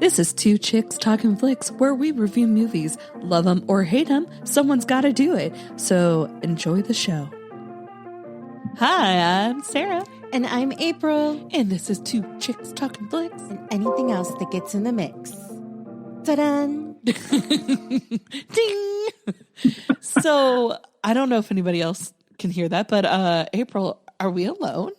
This is Two Chicks Talkin Flicks, where we review movies. Love them or hate them, someone's got to do it. So enjoy the show. Hi, I'm Sarah. And I'm April. And this is Two Chicks Talkin Flicks. And anything else that gets in the mix. Ta-da! Ding! So, I don't know if anybody else can hear that, but April, are we alone?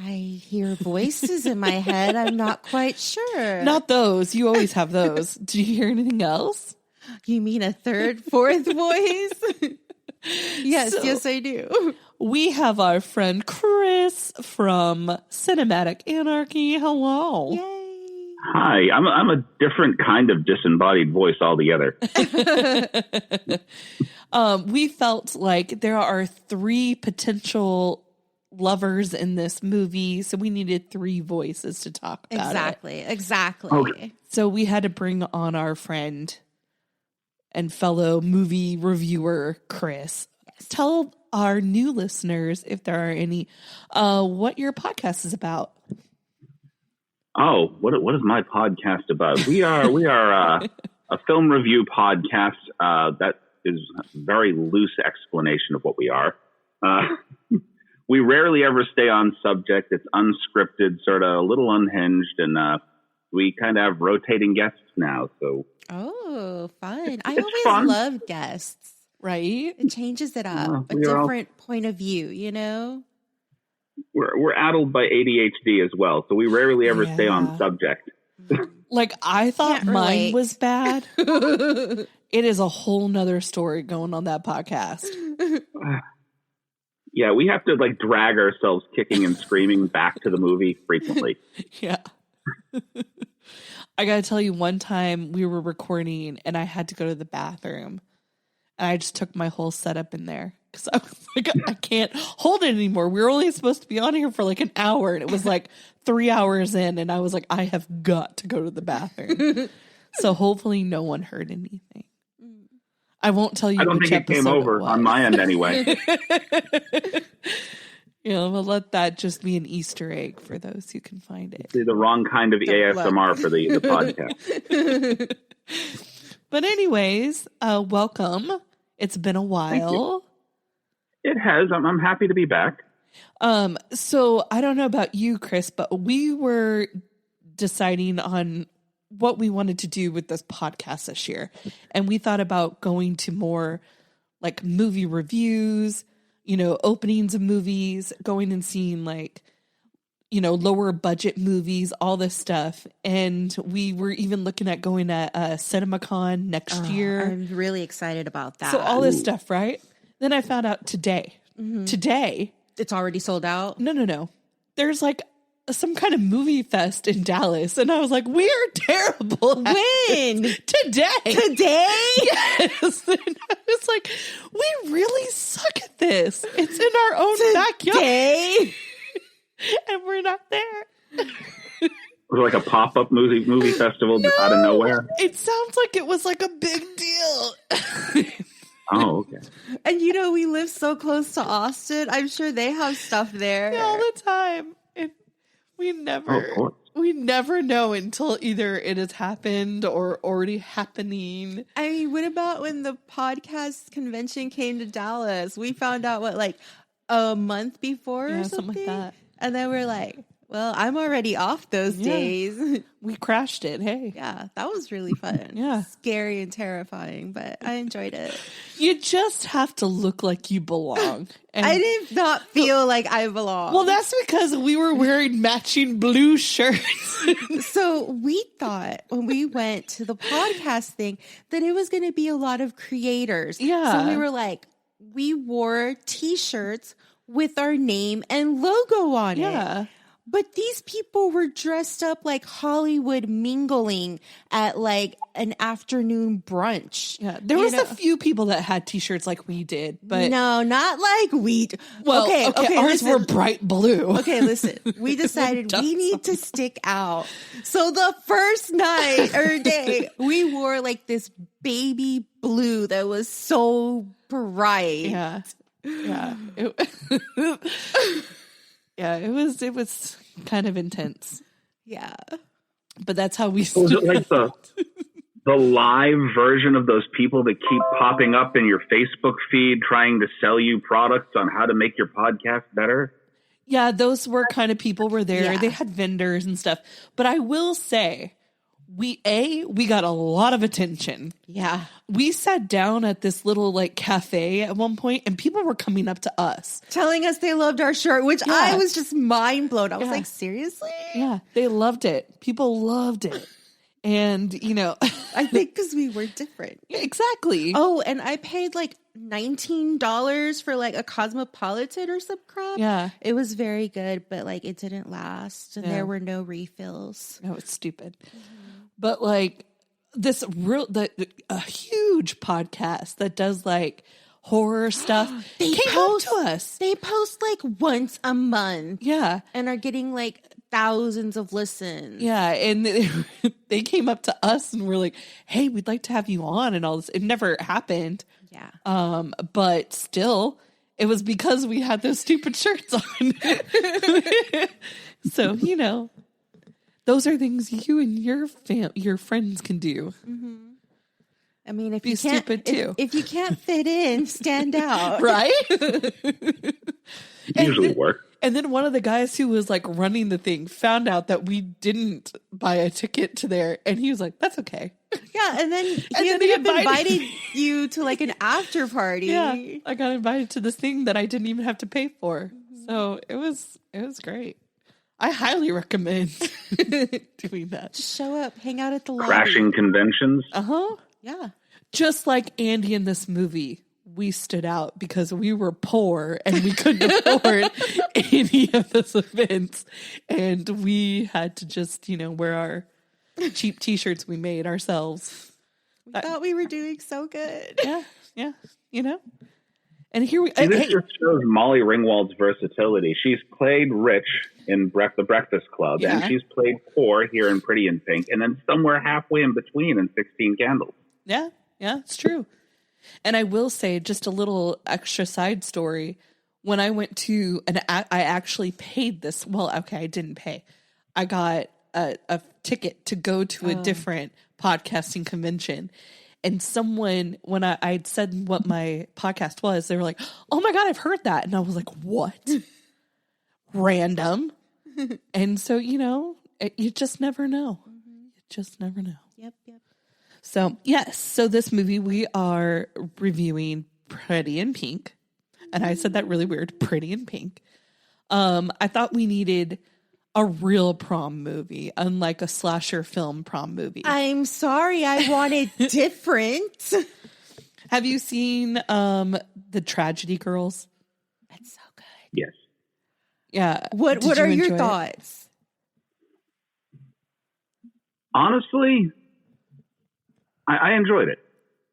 I hear voices in my head. I'm not quite sure. Not those. You always have those. Do you hear anything else? You mean a third, fourth voice? Yes, I do. We have our friend Chris from Cinematic Anarchy. Hello. Yay. Hi, I'm a different kind of disembodied voice altogether. We felt like there are three potential lovers in this movie, so we needed three voices to talk about it. Exactly. Okay. So we had to bring on our friend and fellow movie reviewer, Chris. Yes. Tell our new listeners, if there are any, what your podcast is about. Oh, what is my podcast about? We are a film review podcast. That is a very loose explanation of what we are. We rarely ever stay on subject. It's unscripted, sort of a little unhinged, and we kind of have rotating guests now. So, oh, fun! It's I always fun. love guests. Right? It changes it up. A different point of view, you know. We're addled by ADHD as well, so we rarely ever stay on subject. Like, I thought Can't mine relate. was bad. It is a whole nother story going on that podcast. Yeah, we have to drag ourselves kicking and screaming back to the movie frequently. Yeah. I gotta tell you, one time we were recording and I had to go to the bathroom. And I just took my whole setup in there. Because I was like, I can't hold it anymore. We were only supposed to be on here for an hour. And it was 3 hours in. And I was like, I have got to go to the bathroom. So hopefully no one heard anything. I won't tell you. I don't think it came over on my end anyway. We'll let that just be an Easter egg for those who can find it. The wrong kind of ASMR for the podcast. But anyways, welcome. It's been a while. It has. I'm happy to be back. So I don't know about you, Chris, but we were deciding on what we wanted to do with this podcast this year. And we thought about going to more movie reviews, openings of movies, going and seeing lower budget movies, all this stuff. And we were even looking at going at CinemaCon next year. I'm really excited about that. So all this stuff, right? Then I found out today, It's already sold out? No. There's some kind of movie fest in Dallas. And I was like, we are terrible. When? Today? Yes. And I was like, we really suck at this. It's in our own backyard. And we're not there. It was like a pop-up movie festival just out of nowhere. It sounds like it was a big deal. Oh, okay. And we live so close to Austin. I'm sure they have stuff there. Yeah, all the time. And we never know until either it has happened or already happening. I mean, what about when the podcast convention came to Dallas? We found out a month before or something like that. And then we're like, well, I'm already off those days. We crashed it. Hey. Yeah, that was really fun. Yeah. Scary and terrifying, but I enjoyed it. You just have to look like you belong. And I did not feel like I belonged. Well, that's because we were wearing matching blue shirts. So we thought when we went to the podcast thing that it was going to be a lot of creators. Yeah. So we were we wore T-shirts with our name and logo on it. Yeah. But these people were dressed up like Hollywood mingling at an afternoon brunch. Yeah, there was a few people that had T-shirts like we did, but no, not like we. Well, okay, ours were bright blue. Okay, listen, we decided we need to stick out. So the first night or day, we wore this baby blue that was so bright. Yeah. Yeah, it was kind of intense. Yeah. But that's how we Was it like the live version of those people that keep popping up in your Facebook feed trying to sell you products on how to make your podcast better? Yeah, those were kind of people were there. Yeah. They had vendors and stuff. But I will say, we got a lot of attention. Yeah. We sat down at this little like cafe at one point and people were coming up to us. Telling us they loved our shirt, which I was just mind blown. I was like, seriously? Yeah, they loved it. People loved it. And, I think because we were different. Exactly. Oh, and I paid like $19 for like a Cosmopolitan or some crap. Yeah. It was very good, but like it didn't last. And there were no refills. No, it's stupid. But like this a huge podcast that does like horror stuff came up to us. They post like once a month. Yeah. And are getting like thousands of listens. Yeah. And they came up to us and were like, hey, we'd like to have you on and all this. It never happened. Yeah. But still, it was because we had those stupid shirts on. So, those are things you and your friends can do. Mm-hmm. I mean, if Be you can't, stupid too. If you can't fit in, stand out. Right? Usually work. And then one of the guys who was like running the thing found out that we didn't buy a ticket to there. And he was like, that's okay. Yeah. And then he ended up inviting you to like an after party. Yeah. I got invited to this thing that I didn't even have to pay for. So it was great. I highly recommend doing that. Just show up, hang out at the lobby. Crashing conventions. Uh-huh. Yeah. Just like Andy in this movie, we stood out because we were poor and we couldn't afford any of those events. And we had to just, wear our cheap t-shirts we made ourselves. We thought we were doing so good. Yeah. And here we This just shows Molly Ringwald's versatility. She's played rich in The Breakfast Club, and she's played poor here in Pretty in Pink, and then somewhere halfway in between in 16 Candles. Yeah, it's true. And I will say, just a little extra side story. When I went to, I actually paid this. Well, okay, I didn't pay. I got a ticket to go to a different podcasting convention. And someone, when I'd said what my podcast was, they were like, oh my God, I've heard that. And I was like, what? Random. And so, you just never know. You just never know. Yep. So, yes. So this movie, we are reviewing Pretty in Pink. And I said that really weird, Pretty in Pink. I thought we needed a real prom movie, unlike a slasher film prom movie. I'm sorry, I wanted different. Have you seen the Tragedy Girls? That's so good. Yes. Yeah. What are your thoughts? Honestly, I enjoyed it.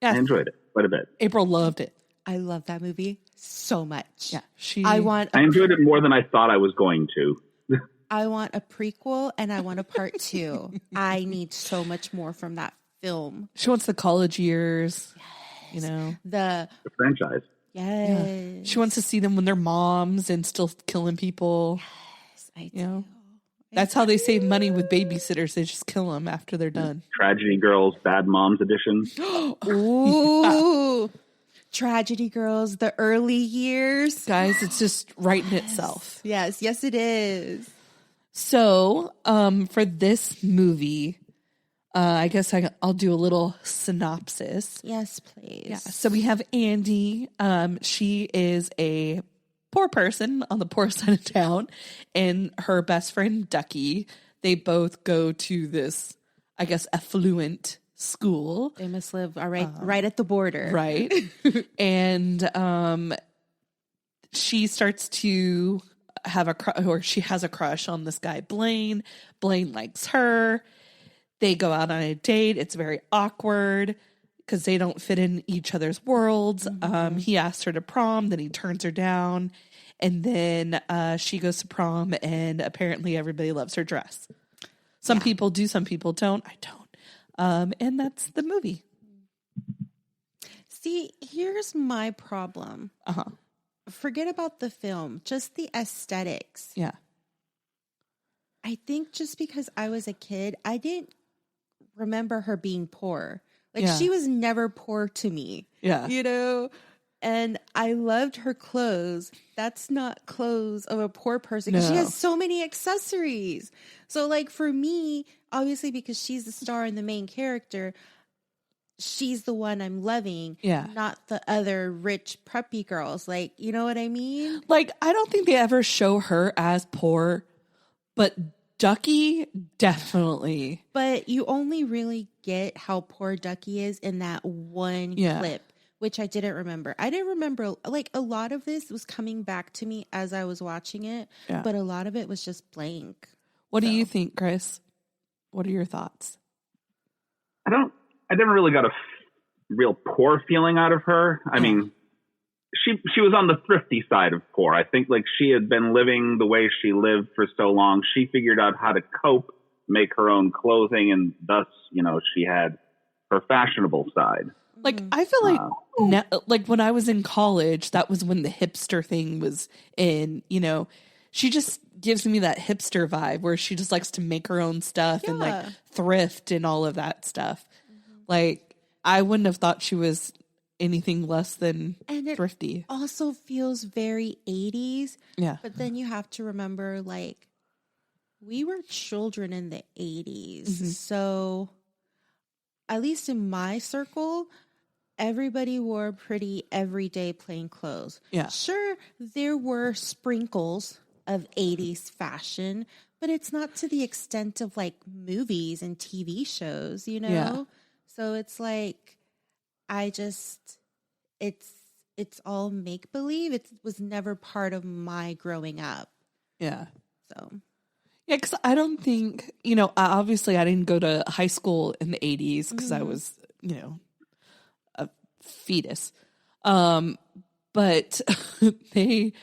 Yeah. I enjoyed it quite a bit. April loved it. I love that movie so much. Yeah. I enjoyed it more than I thought I was going to. I want a prequel and I want a part 2. I need so much more from that film. She wants the college years, the franchise. Yes. Yeah. She wants to see them when they're moms and still killing people. Yes, I do. That's how they save money with babysitters. They just kill them after they're done. Tragedy Girls, Bad Moms edition. Ooh. Tragedy Girls, the early years. Guys, it's just writing itself. Yes, it is. So, for this movie, I guess I'll do a little synopsis. Yes, please. Yeah. So we have Andy. She is a poor person on the poor side of town, and her best friend Ducky. They both go to this, I guess, affluent school. They must live right at the border, right? And she starts to have she has a crush on this guy Blane. Blane likes her. They go out on a date. It's very awkward because they don't fit in each other's worlds. Mm-hmm. He asks her to prom, then he turns her down, and then she goes to prom, and apparently everybody loves her dress. Some people do, some people don't. I don't. And that's the movie. See, here's my problem. Forget about the film, just the aesthetics. Yeah. I think just because I was a kid, I didn't remember her being poor. Like she was never poor to me. Yeah. You know? And I loved her clothes. That's not clothes of a poor person because she has so many accessories. So like for me, obviously because she's the star and the main character, she's the one I'm loving, not the other rich preppy girls. Like, you know what I mean? Like, I don't think they ever show her as poor, but Ducky definitely. But you only really get how poor Ducky is in that one clip, which I didn't remember. I didn't remember, like, a lot of this was coming back to me as I was watching it, but a lot of it was just blank. What do you think, Chris? What are your thoughts? I never really got a real poor feeling out of her. I mean, she was on the thrifty side of poor. I think like she had been living the way she lived for so long. She figured out how to cope, make her own clothing, and thus, you know, she had her fashionable side. Like, I feel like, like when I was in college, that was when the hipster thing was in, you know, she just gives me that hipster vibe where she just likes to make her own stuff and like thrift and all of that stuff. Like, I wouldn't have thought she was anything less than thrifty. Also feels very 80s. Yeah. But then you have to remember, like, we were children in the 80s. So, at least in my circle, everybody wore pretty everyday plain clothes. Yeah. Sure, there were sprinkles of 80s fashion, but it's not to the extent of, like, movies and TV shows, you know? Yeah. So it's like, it's all make believe. It was never part of my growing up. Yeah. So. Yeah, because I don't think, you know, obviously I didn't go to high school in the 80s because I was, you know, a fetus. But they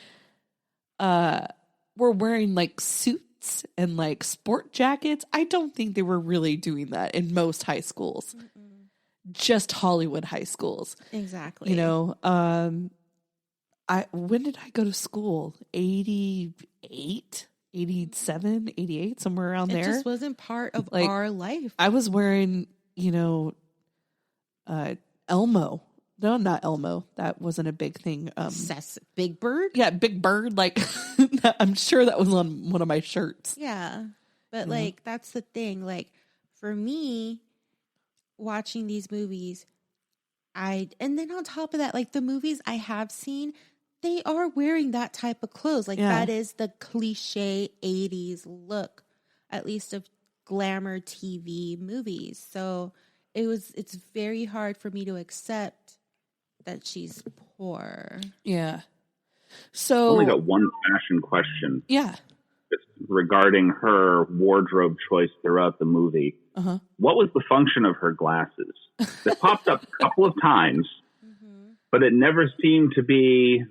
were wearing like suits and like sport jackets. I don't think they were really doing that in most high schools. Just Hollywood high schools. Exactly. You know, when did I go to school? 88, 87, 88, somewhere around there. It just wasn't part of like, our life. I was wearing, you know, Elmo. No, not Elmo. That wasn't a big thing. Big Bird? Yeah, Big Bird. Like, I'm sure that was on one of my shirts. Yeah. But, like, that's the thing. Like, for me, watching these movies, and then on top of that, like, the movies I have seen, they are wearing that type of clothes. Like, that is the cliche 80s look, at least of glamour TV movies. So, it's very hard for me to accept that she's poor. Yeah. So I only got one fashion question. Yeah. It's regarding her wardrobe choice throughout the movie. What was the function of her glasses? It popped up a couple of times, but it never seemed to be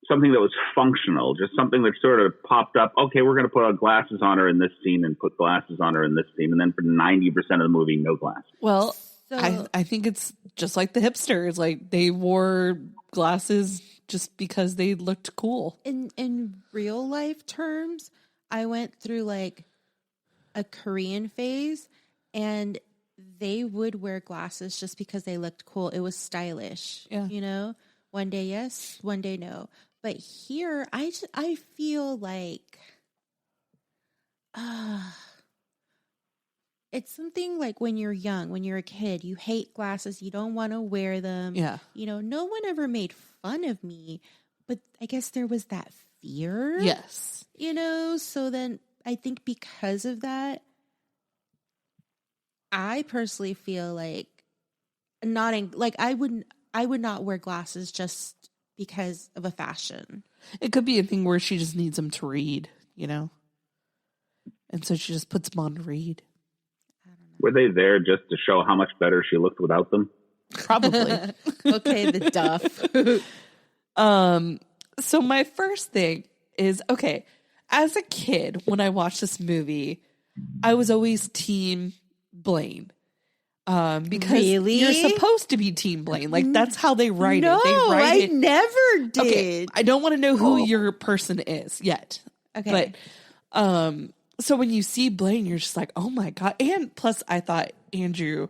something that was functional, just something that sort of popped up. Okay, we're going to put glasses on her in this scene and put glasses on her in this scene. And then for 90% of the movie, no glasses. Well, I think it's just like the hipsters. Like, they wore glasses just because they looked cool. In real life terms, I went through like a Korean phase, and they would wear glasses just because they looked cool. It was stylish, you know? One day yes, one day no. But here, I feel like it's something like when you're young, when you're a kid, you hate glasses, you don't want to wear them. Yeah. You know, no one ever made fun of me, but I guess there was that fear. Yes. You know, so then I think because of that, I personally feel like I would not wear glasses just because of a fashion. It could be a thing where she just needs them to read, you know? And so she just puts them on to read. I don't know. Were they there just to show how much better she looked without them? Probably. Okay, the duff. So my first thing is, okay, as a kid, when I watched this movie, I was always team Blane. Because really? You're supposed to be team Blane. Like, that's how they write no, it. They write it. never did. Okay, I don't want to know who your person is yet. Okay. But So when you see Blane, you're just like, oh my God. And plus I thought Andrew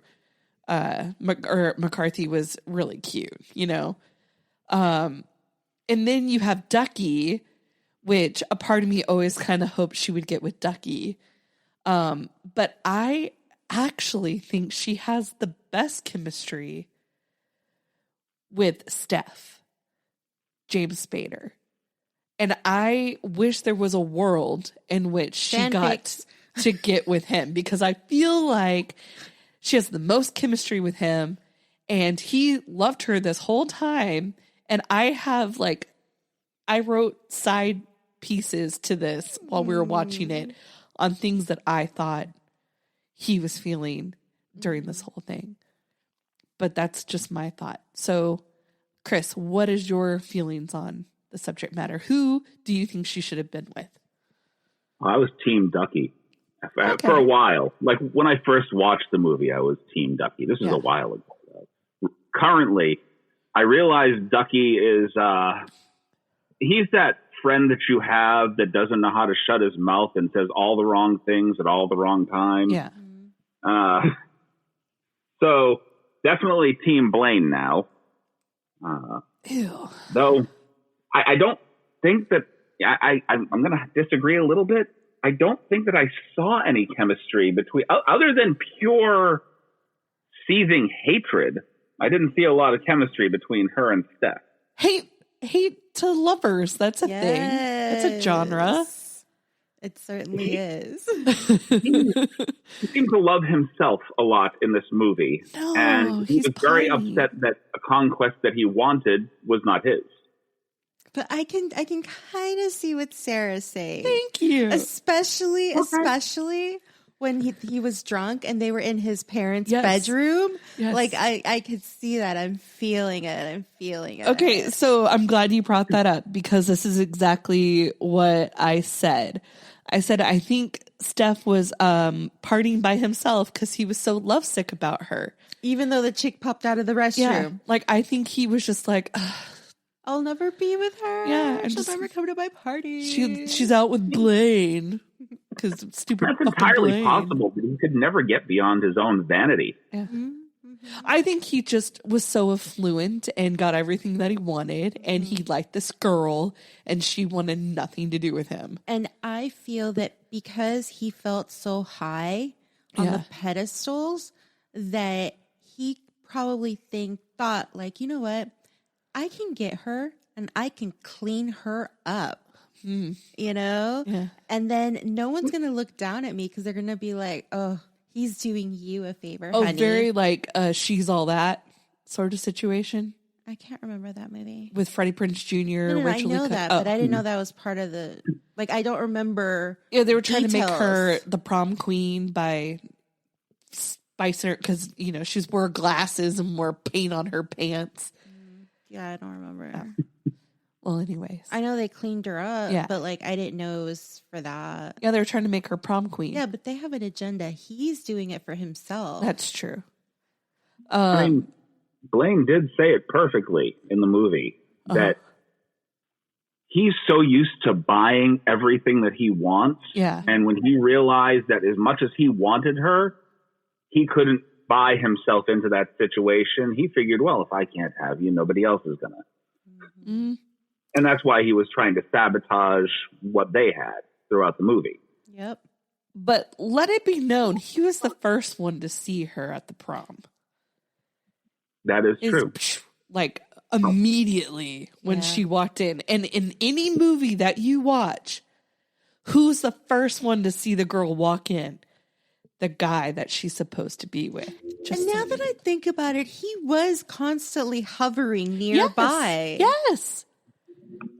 McCarthy was really cute, you know? And then you have Ducky, which a part of me always kind of hoped she would get with Ducky. But I actually think she has the best chemistry with Steph, James Spader. And I wish there was a world in which she got to get with him, because I feel like she has the most chemistry with him and he loved her this whole time. And I wrote side pieces to this while we were watching it on things that I thought he was feeling during this whole thing. But that's just my thought. So, Chris, what is your feelings on the subject matter? Who do you think she should have been with? I was Team Ducky for a while. Like when I first watched the movie, I was Team Ducky. This is a while ago. Currently, I realize Ducky is he's that friend that you have that doesn't know how to shut his mouth and says all the wrong things at all the wrong times. Yeah. So definitely Team Blane now. Ew. Though I don't think that I'm going to disagree a little bit. I don't think that I saw any chemistry between, other than pure seething hatred. I didn't see a lot of chemistry between her and Steph. Hate to lovers. That's a thing. It's a genre. It certainly is. He seemed to love himself a lot in this movie. No, and he was very upset that a conquest that he wanted was not his. But I can kind of see what Sarah's saying. Thank you. Especially when he was drunk and they were in his parents' bedroom. Yes. Like I could see that. I'm feeling it. Okay, so I'm glad you brought that up, because this is exactly what I said. I said I think Steph was partying by himself because he was so lovesick about her. Even though the chick popped out of the restroom. Yeah, like I think he was just like, I'll never be with her. Yeah, she'll never come to my party. She's out with Blane because stupid. That's entirely Blane. possible, but he could never get beyond his own vanity. Yeah. I think he just was so affluent and got everything that he wanted, and he liked this girl, and she wanted nothing to do with him. And I feel that because he felt so high on the pedestals, that he probably thought like, you know what? I can get her and I can clean her up, you know? Yeah. And then no one's going to look down at me because they're going to be like, oh, he's doing you a favor, honey. Very like She's All That sort of situation. I can't remember that movie. With Freddie Prinze Jr., No, Rachel I know Lee that, but I didn't know that was part of the, like, I don't remember. Yeah, they were trying to make her details. the prom queen by spicing her, because, you know, she's wore glasses and wore paint on her pants. Yeah, I don't remember. Oh. Well, anyways. I know they cleaned her up, Yeah. but like I didn't know it was for that. Yeah, they were trying to make her prom queen. Yeah, but they have an agenda. He's doing it for himself. That's true. I mean, Blane did say it perfectly in the movie that he's so used to buying everything that he wants. Yeah. And when he realized that as much as he wanted her, he couldn't buy himself into that situation, he figured, well, if I can't have you, nobody else is going to. Mm-hmm. And that's why he was trying to sabotage what they had throughout the movie. Yep. But let it be known, he was the first one to see her at the prom. That is true. Like immediately when she walked in. And in any movie that you watch, who's the first one to see the girl walk in? The guy that she's supposed to be with. And now that I think about it, he was constantly hovering nearby. Yes.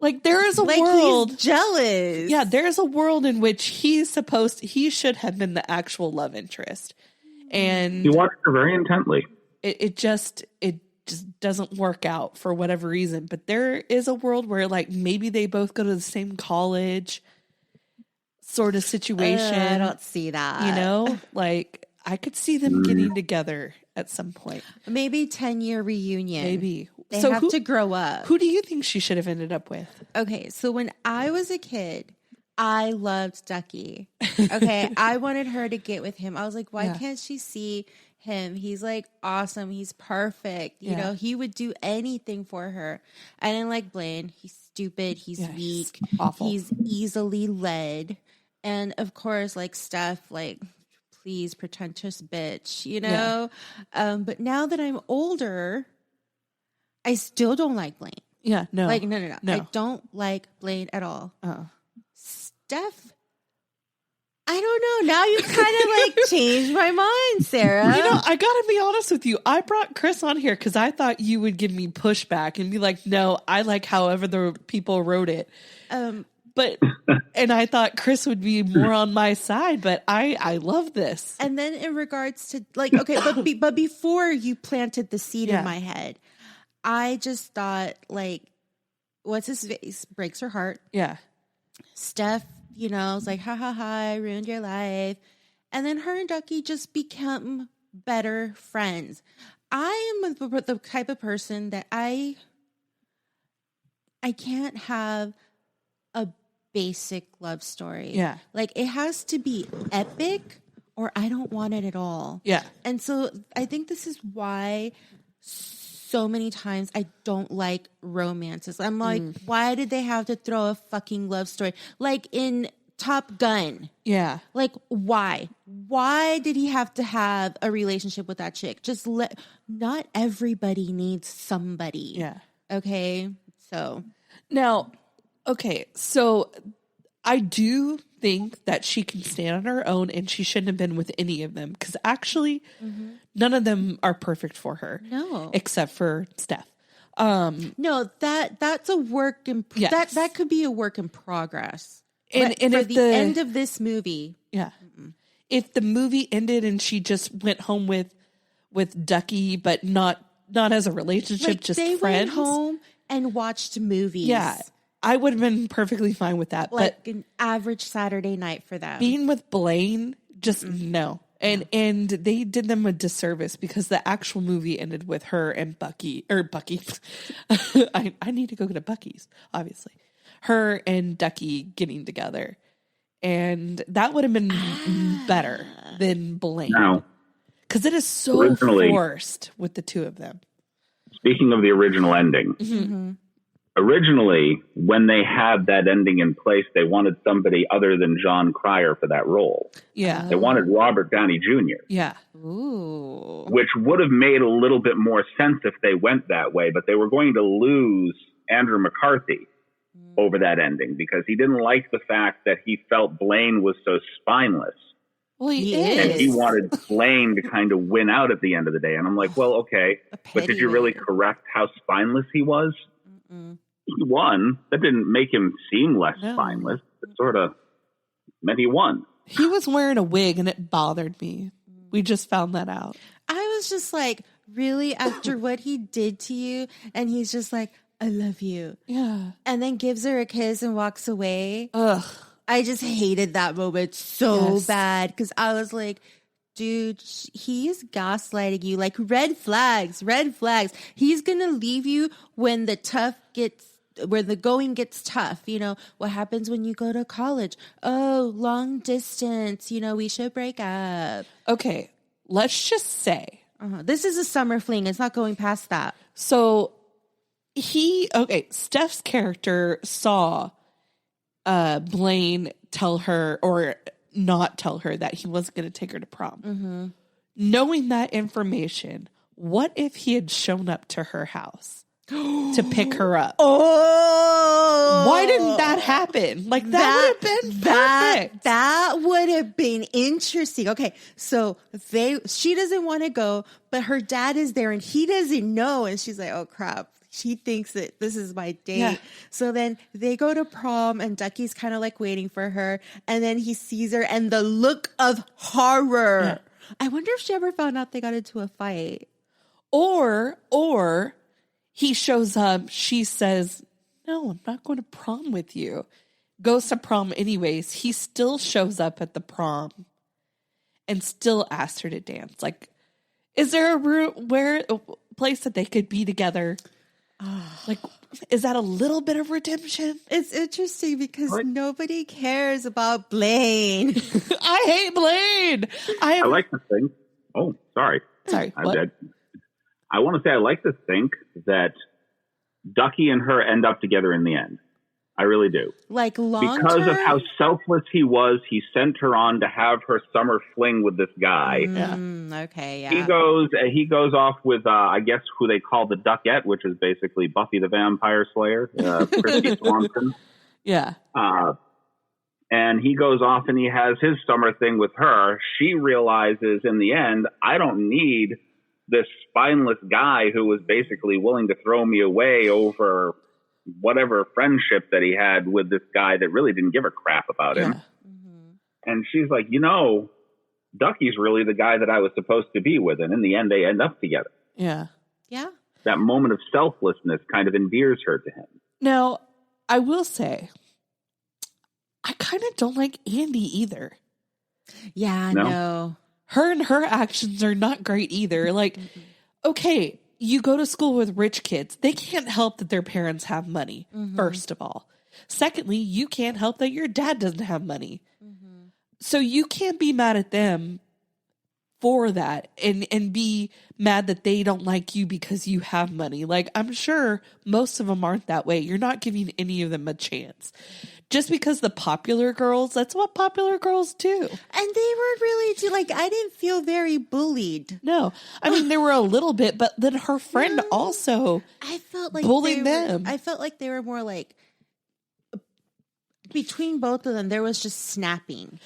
Like there is a like world. He's jealous. Yeah, there is a world in which he should have been the actual love interest. And he watched her very intently. It just doesn't work out for whatever reason. But there is a world where like maybe they both go to the same college sort of situation. I don't see that. You know, like I could see them getting together at some point. Maybe 10-year reunion. Maybe. They have to grow up. Who do you think she should have ended up with? Okay, so when I was a kid, I loved Ducky. Okay. I wanted her to get with him. I was like, why can't she see him? He's like awesome. He's perfect. You know, he would do anything for her. I didn't like Blane. He's stupid. He's weak. He's awful. He's easily led. And of course, like Steph, like, please, pretentious bitch, you know? But now that I'm older, I still don't like Blane. Yeah, no. Like, no. I don't like Blane at all. Steph, I don't know. Now you kind of like changed my mind, Sarah. You know, I gotta be honest with you. I brought Chris on here because I thought you would give me pushback and be like, no, I like however the people wrote it. But and I thought Chris would be more on my side, but I love this. And then in regards to like, okay, but before you planted the seed in my head, I just thought like, what's his face breaks her heart. Yeah. Steph, you know, was like, ha ha ha, I ruined your life. And then her and Ducky just become better friends. I am the type of person that I can't have a basic love story. Yeah. Like it has to be epic or I don't want it at all. Yeah. And so I think this is why so many times I don't like romances. I'm like, why did they have to throw a fucking love story? Like in Top Gun. Yeah. Like, why? Why did he have to have a relationship with that chick? Not everybody needs somebody. Yeah. Okay. So now, okay. So I do think that she can stand on her own and she shouldn't have been with any of them because actually none of them are perfect for her. No. Except for Steph. No, that's a work in that could be a work in progress. And for if the end of this movie. Yeah. If the movie ended and she just went home with Ducky, but not as a relationship, Like just they friends. went home and watched movies. Yeah. I would have been perfectly fine with that. Like but an average Saturday night for them. being with Blane, just no. And they did them a disservice because the actual movie ended with her and Bucky. I need to go get a Bucky's, obviously. Her and Ducky getting together. And that would have been better than Blane. Now, because it is so forced with the two of them. Speaking of the original ending, originally, when they had that ending in place, they wanted somebody other than John Cryer for that role. Yeah. They wanted Robert Downey Jr. Yeah. Ooh. Which would have made a little bit more sense if they went that way, but they were going to lose Andrew McCarthy over that ending because he didn't like the fact that he felt Blane was so spineless. Well, he And is. he wanted Blane to kind of win out at the end of the day. And I'm like, well, okay, but did you really correct how spineless he was? He won. That didn't make him seem less spineless. It sort of meant he won. He was wearing a wig and it bothered me. We just found that out. I was just like, really, after what he did to you? And he's just like, I love you. Yeah. And then gives her a kiss and walks away. Ugh. I just hated that moment so bad because I was like, dude, he's gaslighting you. Like red flags. He's going to leave you when where the going gets tough. You know, what happens when you go to college? Oh, long distance. You know, we should break up. Okay. Let's just say. This is a summer fling. It's not going past that. So Steph's character saw Blane tell her or not tell her that he wasn't going to take her to prom. Knowing that information, what if he had shown up to her house to pick her up? Oh, why didn't that happen? Like that would have been perfect. That would have been interesting. Okay, so she doesn't want to go, but her dad is there and he doesn't know, and she's like, "Oh crap." She thinks that this is my date. Yeah. So then they go to prom and Ducky's kind of like waiting for her. And then he sees her and the look of horror. Yeah. I wonder if she ever found out they got into a fight. Or he shows up. She says, no, I'm not going to prom with you. Goes to prom anyways. He still shows up at the prom and still asks her to dance. Like, is there a place that they could be together? Like Is that a little bit of redemption? It's interesting because nobody cares about Blane. I hate Blane. I like to think. Oh, sorry. Sorry. I want to say I like to think that Ducky and her end up together in the end. I really do. Like long because term? of how selfless he was, he sent her on to have her summer fling with this guy. Okay, yeah. He goes off with I guess who they call the Duckette, which is basically Buffy the Vampire Slayer, Christy Swanson. Yeah. And he goes off and he has his summer thing with her. She realizes in the end, I don't need this spineless guy who was basically willing to throw me away over whatever friendship that he had with this guy that really didn't give a crap about him. And she's like, Ducky's really the guy that I was supposed to be with. And in the end, they end up together. Yeah. Yeah. That moment of selflessness kind of endears her to him. Now, I will say, I kind of don't like Andy either. Yeah, no. Her and her actions are not great either. Like, okay, you go to school with rich kids. They can't help that their parents have money, first of all. Secondly, you can't help that your dad doesn't have money. So you can't be mad at them for that and be mad that they don't like you because you have money. Like, I'm sure most of them aren't that way. You're not giving any of them a chance. Just because the popular girls, that's what popular girls do. And they were really I didn't feel very bullied. No. I mean, there were a little bit, but then her friend also I felt like bullied them. I felt like they were more like, between both of them, there was just snapping,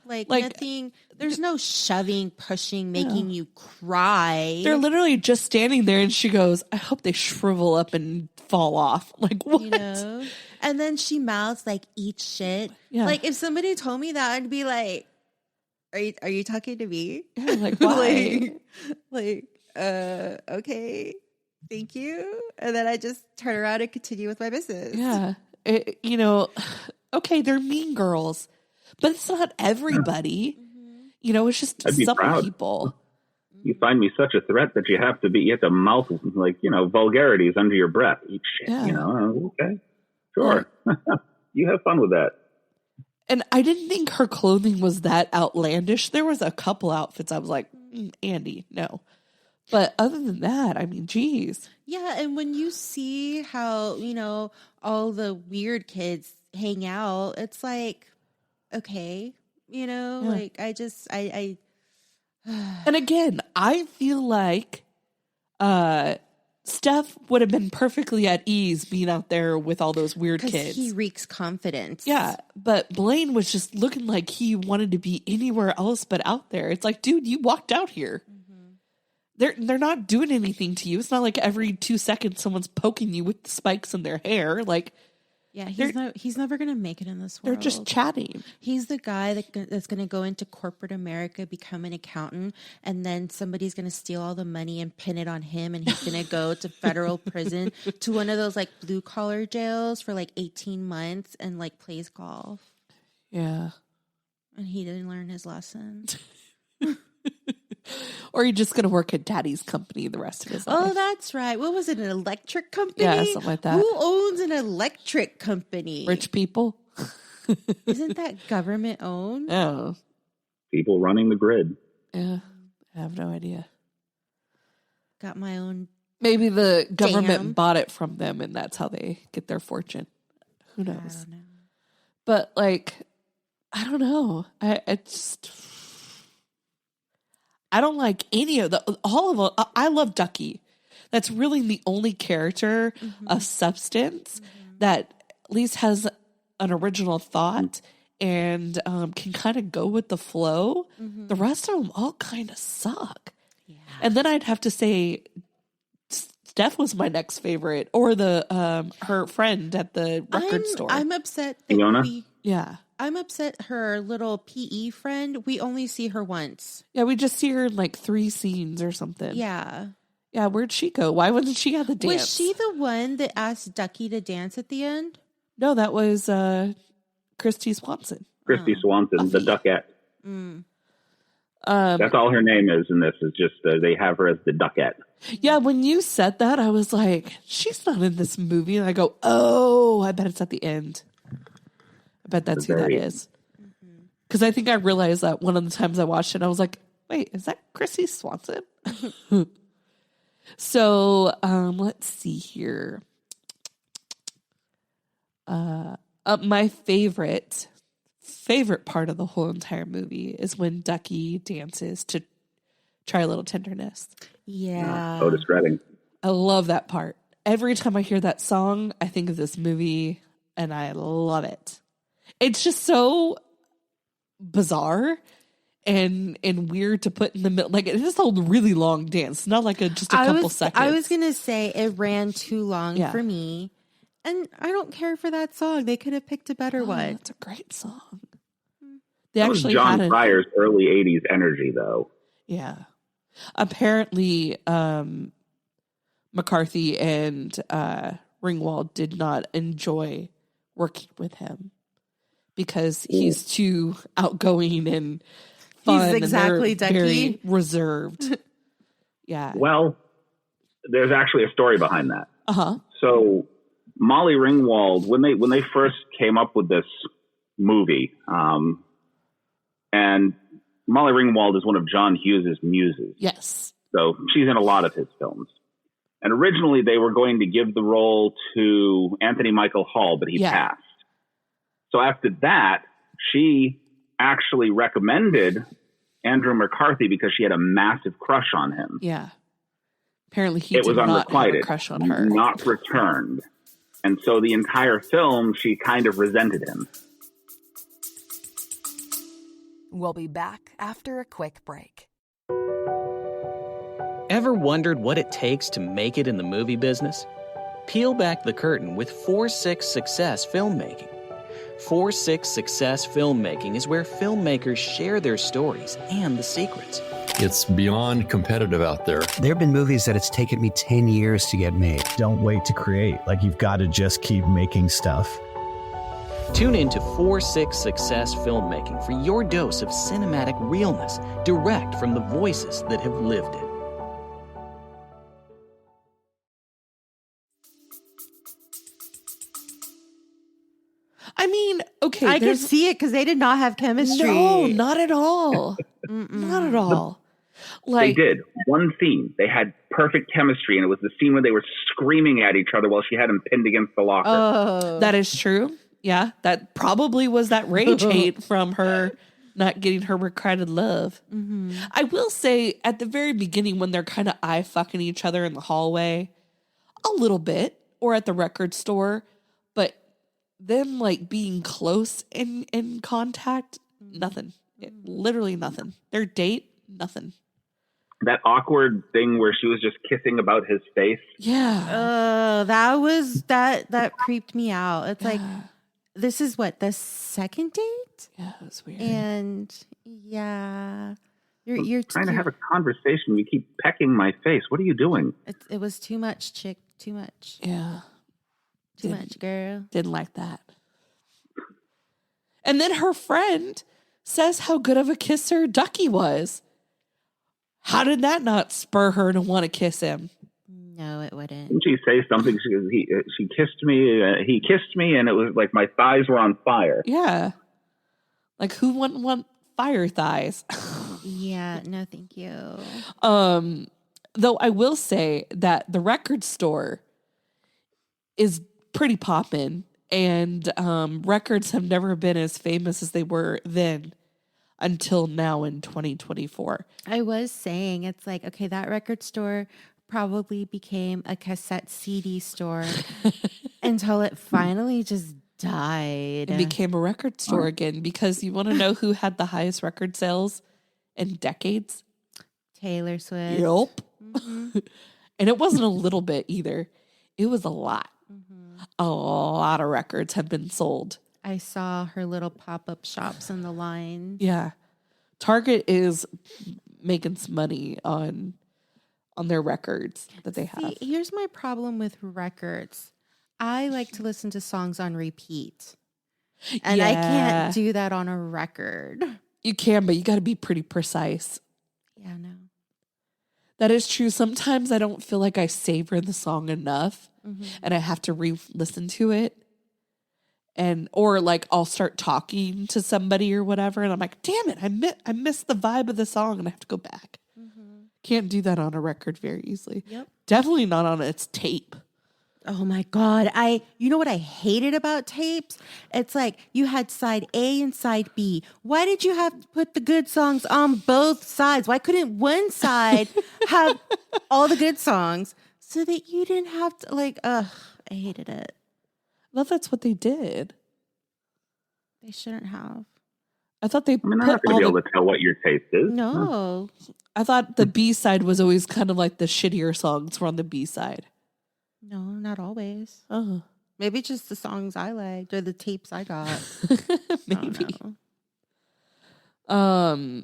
like nothing. There's no shoving, pushing, making you cry. They're literally just standing there, and she goes, "I hope they shrivel up and fall off." Like, what? And then she mouths like, "Eat shit." Yeah. Like, if somebody told me that, I'd be like, "Are you talking to me?" Yeah, like, why? Okay, thank you. And then I just turn around and continue with my business. Yeah. Okay, they're mean girls, but it's not everybody. It's just some people. You find me such a threat that you have to mouth vulgarities under your breath. Eat shit, okay, sure. You have fun with that. And I didn't think her clothing was that outlandish. There was a couple outfits I was like, Andy, no. But other than that, I mean, geez. Yeah, and when you see how, all the weird kids hang out, it's like, okay, like I And again, I feel like Steph would have been perfectly at ease being out there with all those weird kids. He reeks confidence. Yeah, but Blane was just looking like he wanted to be anywhere else but out there. It's like, dude, you walked out here. They're not doing anything to you. It's not like every 2 seconds someone's poking you with the spikes in their hair. Like, yeah, he's never gonna make it in this world. They're just chatting. He's the guy that's gonna go into corporate America, become an accountant, and then somebody's gonna steal all the money and pin it on him, and he's gonna go to federal prison, to one of those like blue collar jails for like 18 months, and like plays golf. Yeah, and he didn't learn his lesson. Or you're just going to work at daddy's company the rest of his life. Oh, that's right. What was it? An electric company? Yeah, something like that. Who owns an electric company? Rich people. Isn't that government owned? Oh. People running the grid. Yeah. I have no idea. Got my own. Maybe the government bought it from them and that's how they get their fortune. Who knows? I don't know. But like, I don't know. I don't like any of all of them. I love Ducky. That's really the only character of substance that at least has an original thought and can kind of go with the flow. The rest of them all kind of suck. Yeah. And then I'd have to say Steph was my next favorite, or the her friend at the record store. I'm upset that Fiona? I'm upset her little PE friend, we only see her once. Yeah, we just see her in like 3 scenes or something. Yeah. Yeah, where'd she go? Why wasn't she at the dance? Was she the one that asked Ducky to dance at the end? No, that was Christy Swanson. Christy Swanson, the Duckette. That's all her name is in this. Is just they have her as the Duckette. Yeah, when you said that, I was like, she's not in this movie. And I go, oh, I bet it's at the end. I bet that's who that is. Because I think I realized that one of the times I watched it, I was like, wait, is that Chrissy Swanson? So let's see here. My favorite part of the whole entire movie is when Ducky dances to Try a Little Tenderness. Yeah. Otis Redding. I love that part. Every time I hear that song, I think of this movie and I love it. It's just so bizarre and weird to put in the middle. Like, it's just a really long dance, not like just a couple seconds. I was going to say it ran too long for me. And I don't care for that song. They could have picked a better one. It's a great song. That was John Pryor's early 80s energy, though. Yeah. Apparently, McCarthy and Ringwald did not enjoy working with him because he's too outgoing and fun. He's exactly and very reserved. Yeah. Well, there's actually a story behind that. Uh-huh. So Molly Ringwald, when they first came up with this movie, and Molly Ringwald is one of John Hughes' muses. Yes. So she's in a lot of his films. And originally they were going to give the role to Anthony Michael Hall, but he passed. So after that, she actually recommended Andrew McCarthy because she had a massive crush on him. Yeah. Apparently he it did was not unrequited, have a crush on her. Not returned. And so the entire film, she kind of resented him. We'll be back after a quick break. Ever wondered what it takes to make it in the movie business? Peel back the curtain with 4-6 Success Filmmaking. 4-6 Success Filmmaking is where filmmakers share their stories and the secrets. It's beyond competitive out there. There have been movies that it's taken me 10 years to get made. Don't wait to create. Like, you've got to just keep making stuff. Tune in to 4-6 Success Filmmaking for your dose of cinematic realness, direct from the voices that have lived it. I mean, okay. I could see it because they did not have chemistry. No, not at all. Not at all. Like, they did. One scene. They had perfect chemistry, and it was the scene where they were screaming at each other while she had him pinned against the locker. Oh. That is true. Yeah, that probably was that rage hate from her not getting her requited love. Mm-hmm. I will say at the very beginning when they're kind of eye fucking each other in the hallway, a little bit, or at the record store, but them like being close in contact, nothing. Literally nothing. Their date, nothing. That awkward thing where she was just kissing about his face. Yeah. That creeped me out. It's like, this is what, the second date? Yeah, it was weird. And you're trying to have a conversation. You keep pecking my face. What are you doing? It was too much, chick. Too much. Yeah. Too much, girl. Didn't like that. And then her friend says how good of a kisser Ducky was. How did that not spur her to want to kiss him? No, it wouldn't. Didn't she say something? She kissed me. He kissed me, and it was like my thighs were on fire. Yeah. Like, who wouldn't want fire thighs? Yeah, no, thank you. Though I will say that the record store is pretty poppin', and records have never been as famous as they were then until now in 2024. I was saying, it's like, okay, that record store probably became a cassette CD store until it finally just died. It became a record store again, because you want to know who had the highest record sales in decades? Taylor Swift. Yep. Mm-hmm. And it wasn't a little bit either. It was a lot. Mm-hmm. A lot of records have been sold. I saw her little pop-up shops in the line. Yeah. Target is making some money on their records that they have. Here's my problem with records. I like to listen to songs on repeat. And I can't do that on a record. You can, but you got to be pretty precise. Yeah, no. That is true. Sometimes I don't feel like I savor the song enough and I have to re-listen to it. Or like I'll start talking to somebody or whatever and I'm like, damn it, I missed the vibe of the song and I have to go back. Can't do that on a record very easily. Yep. Definitely not on its tape. Oh my God. You know what I hated about tapes? It's like you had side A and side B. Why did you have to put the good songs on both sides? Why couldn't one side have all the good songs so that you didn't have to I hated it. Well, that's what they did. They shouldn't have. I thought they I mean, I'm not going to be able to tell what your taste is. No. I thought the B side was always kind of like the shittier songs were on the B side. No, not always. Oh. Maybe just the songs I liked or the tapes I got. Maybe. I don't know.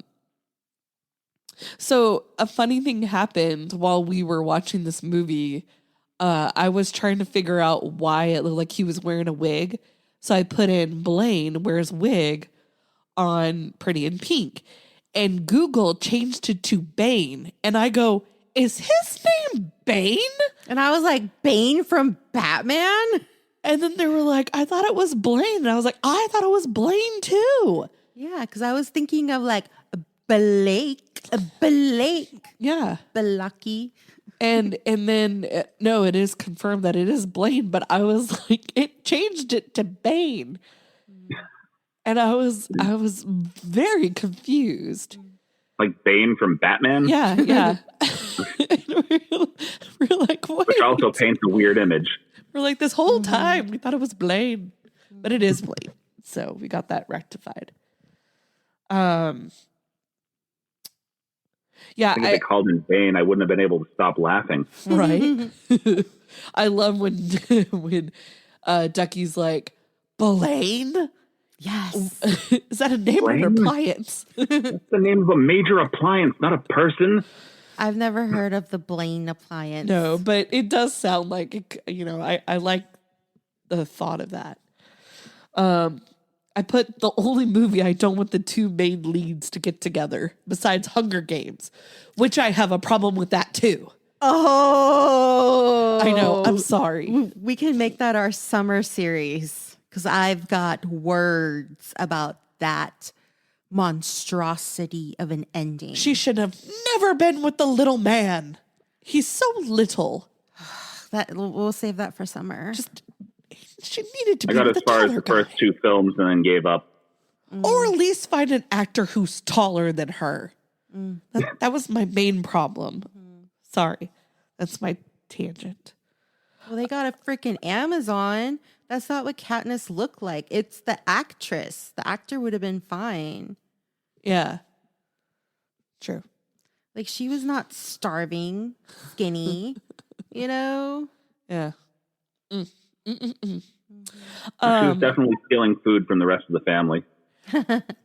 So a funny thing happened while we were watching this movie. I was trying to figure out why it looked like he was wearing a wig. So I put in Blane wears wig on Pretty in Pink. And Google changed it to Bane. And I go, is his name Bane? And I was like, Bane from Batman? And then they were like, I thought it was Blane. And I was like, I thought it was Blane too. Yeah, because I was thinking of like Blake. Yeah. Blakey. And then, no, it is confirmed that it is Blane. But I was like, it changed it to Bane. And I was very confused. Like Bane from Batman? Yeah. we're like, what? Which also paints a weird image. We're like, this whole time we thought it was Blane, but it is Blane. So we got that rectified. Yeah, I think if they called him Bane, I wouldn't have been able to stop laughing. Right. I love when Ducky's like, Blane? Yes. Is that a name or an appliance? That's the name of a major appliance, not a person. I've never heard of the Blane appliance. No, but it does sound like, I like the thought of that. I put the only movie I don't want the two main leads to get together besides Hunger Games, which I have a problem with that too. Oh. I know. I'm sorry. We can make that our summer series because I've got words about that monstrosity of an ending. She should have never been with the little man. He's so little. That we'll save that for summer. She needed to be I got with as the far as taller the guy. first two films and then gave up. Or at least find an actor who's taller than her. That was my main problem. Sorry. That's my tangent. Well, they got a freaking Amazon. That's not what Katniss looked like. It's the actress. The actor would have been fine. Yeah. True. Like, she was not starving, skinny, you know? Yeah. She was definitely stealing food from the rest of the family.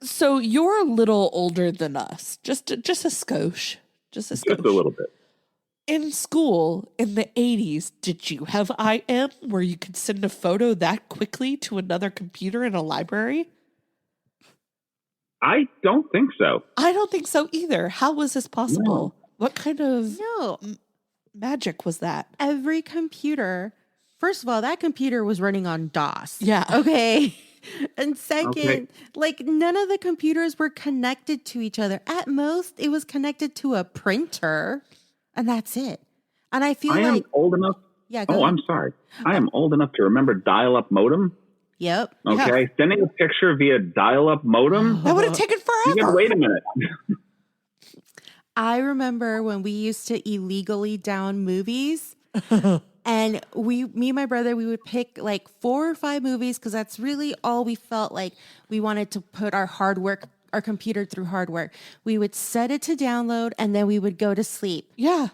So you're a little older than us. Just a skosh. Just a skosh. Just a little bit. In school, in the 80s, did you have IM where you could send a photo that quickly to another computer in a library? I don't think so. I don't think so either. How was this possible? No. What kind of No. magic was that? Every computer, first of all, that computer was running on DOS. Yeah. Okay. And second, Okay. like, none of the computers were connected to each other. At most, it was connected to a printer, and that's it. And I feel I am like, old enough. yeah, go Oh, ahead. I'm sorry. I am old enough to remember dial-up modem. Yep. Okay. Sending a picture via dial-up modem. That would have taken You gotta forever. wait a minute. I remember when we used to illegally down movies. And me and my brother, we would pick like 4 or 5 movies because that's really all we felt like we wanted to put our computer through hard work. We would set it to download and then we would go to sleep. Yeah.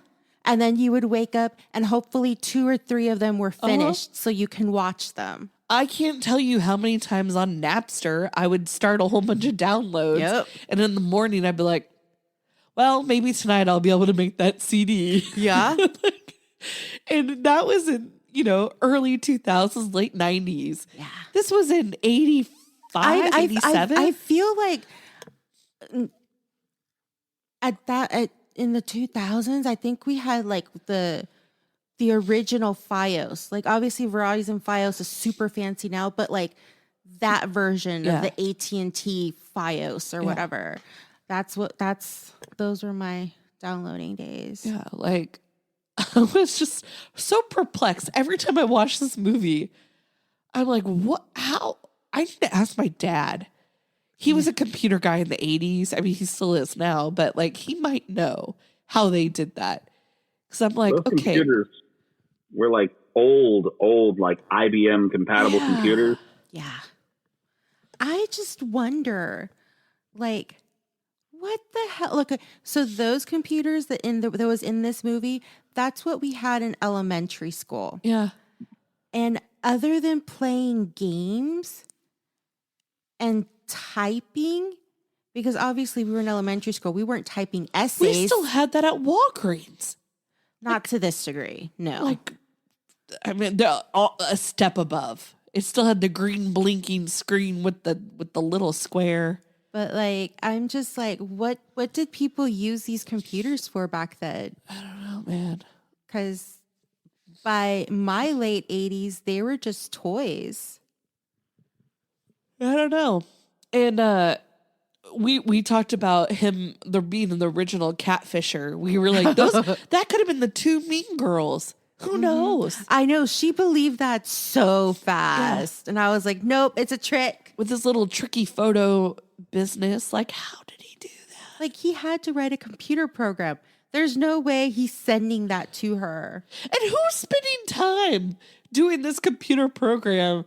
And then you would wake up and hopefully 2 or 3 of them were finished so you can watch them. I can't tell you how many times on Napster I would start a whole bunch of downloads. Yep. And in the morning I'd be like, well, maybe tonight I'll be able to make that CD. Yeah. And that was in, early 2000s, late 90s. Yeah. This was in 85, 87. I feel like in the 2000s, I think we had like the original Fios. Like obviously Verizon Fios is super fancy now, but like that version of the AT&T Fios or whatever. Those were my downloading days. Yeah, like I was just so perplexed every time I watch this movie. I'm like, what? How? I need to ask my dad. He was a computer guy in the 80s. I mean, he still is now, but like he might know how they did that. Because I'm like, Those okay. computers were like old, like IBM compatible computers. Yeah. I just wonder, like, what the hell? Look, so those computers that was in this movie, that's what we had in elementary school. Yeah. And other than playing games and typing, because obviously we were in elementary school, we weren't typing essays. We still had that at Walgreens. Not to this degree, no. Like, I mean, they're a step above. It still had the green blinking screen with the little square. But like, I'm just like, what did people use these computers for back then? I don't know, man. Because by my late 80s, they were just toys. I don't know. And we talked about him being the original Catfisher. We were like, that could have been the two Mean Girls. Who knows? I know. She believed that so fast. Yeah. And I was like, nope, it's a trick. With this little tricky photo business. Like, how did he do that? Like, he had to write a computer program. There's no way he's sending that to her. And who's spending time doing this computer program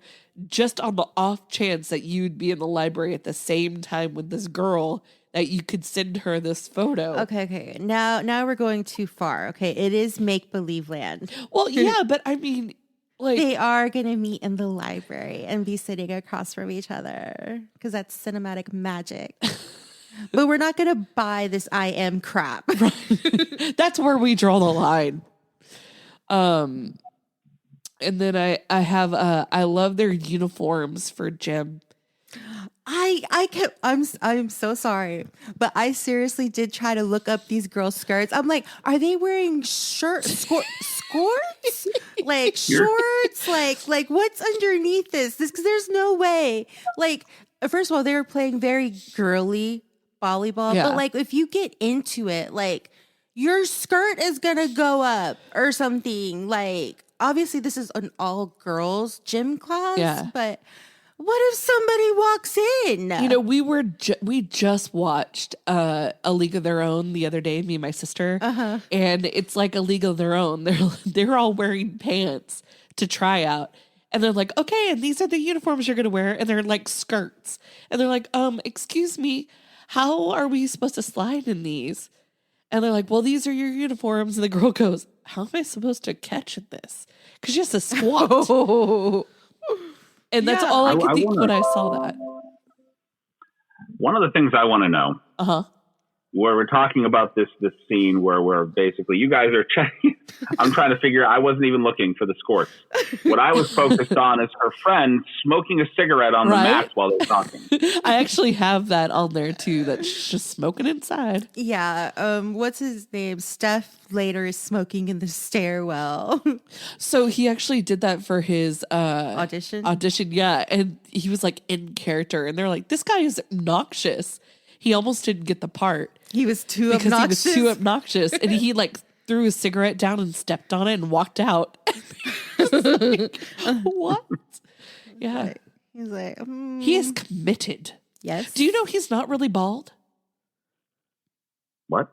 just on the off chance that you'd be in the library at the same time with this girl that you could send her this photo? Okay. Now we're going too far. Okay, it is make-believe land. Well, yeah, but I mean, like, they are going to meet in the library and be sitting across from each other because that's cinematic magic. But we're not going to buy this I am crap. That's where we draw the line. And then I have I love their uniforms for gym. I'm so sorry, but I seriously did try to look up these girls' skirts. I'm like, are they wearing skirts? Like shorts? Like what's underneath this? Because there's no way. Like, first of all, they were playing very girly volleyball, but like if you get into it, like your skirt is gonna go up or something. Like, obviously this is an all girls gym class, but what if somebody walks in? You know, we just watched A League of Their Own the other day, me and my sister, and it's like A League of Their Own. They're all wearing pants to try out, and they're like, okay, and these are the uniforms you're gonna wear, and they're like skirts, and they're like, excuse me, how are we supposed to slide in these? And they're like, well, these are your uniforms, and the girl goes, how am I supposed to catch in this? Because she has to squat. And that's all I could think when I saw that. One of the things I want to know, where we're talking about this scene where we're basically, you guys are checking. I'm trying to figure out, I wasn't even looking for the skirts. What I was focused on is her friend smoking a cigarette on the mat while they're talking. I actually have that on there too, that she's just smoking inside. Yeah. What's his name? Steph later is smoking in the stairwell. So he actually did that for his audition. Yeah. And he was like in character, and they're like, this guy is obnoxious. He almost didn't get the part. He was too obnoxious. And he like threw his cigarette down and stepped on it and walked out. Like, what? Yeah. He's like, he is committed. Yes. Do you know he's not really bald? What?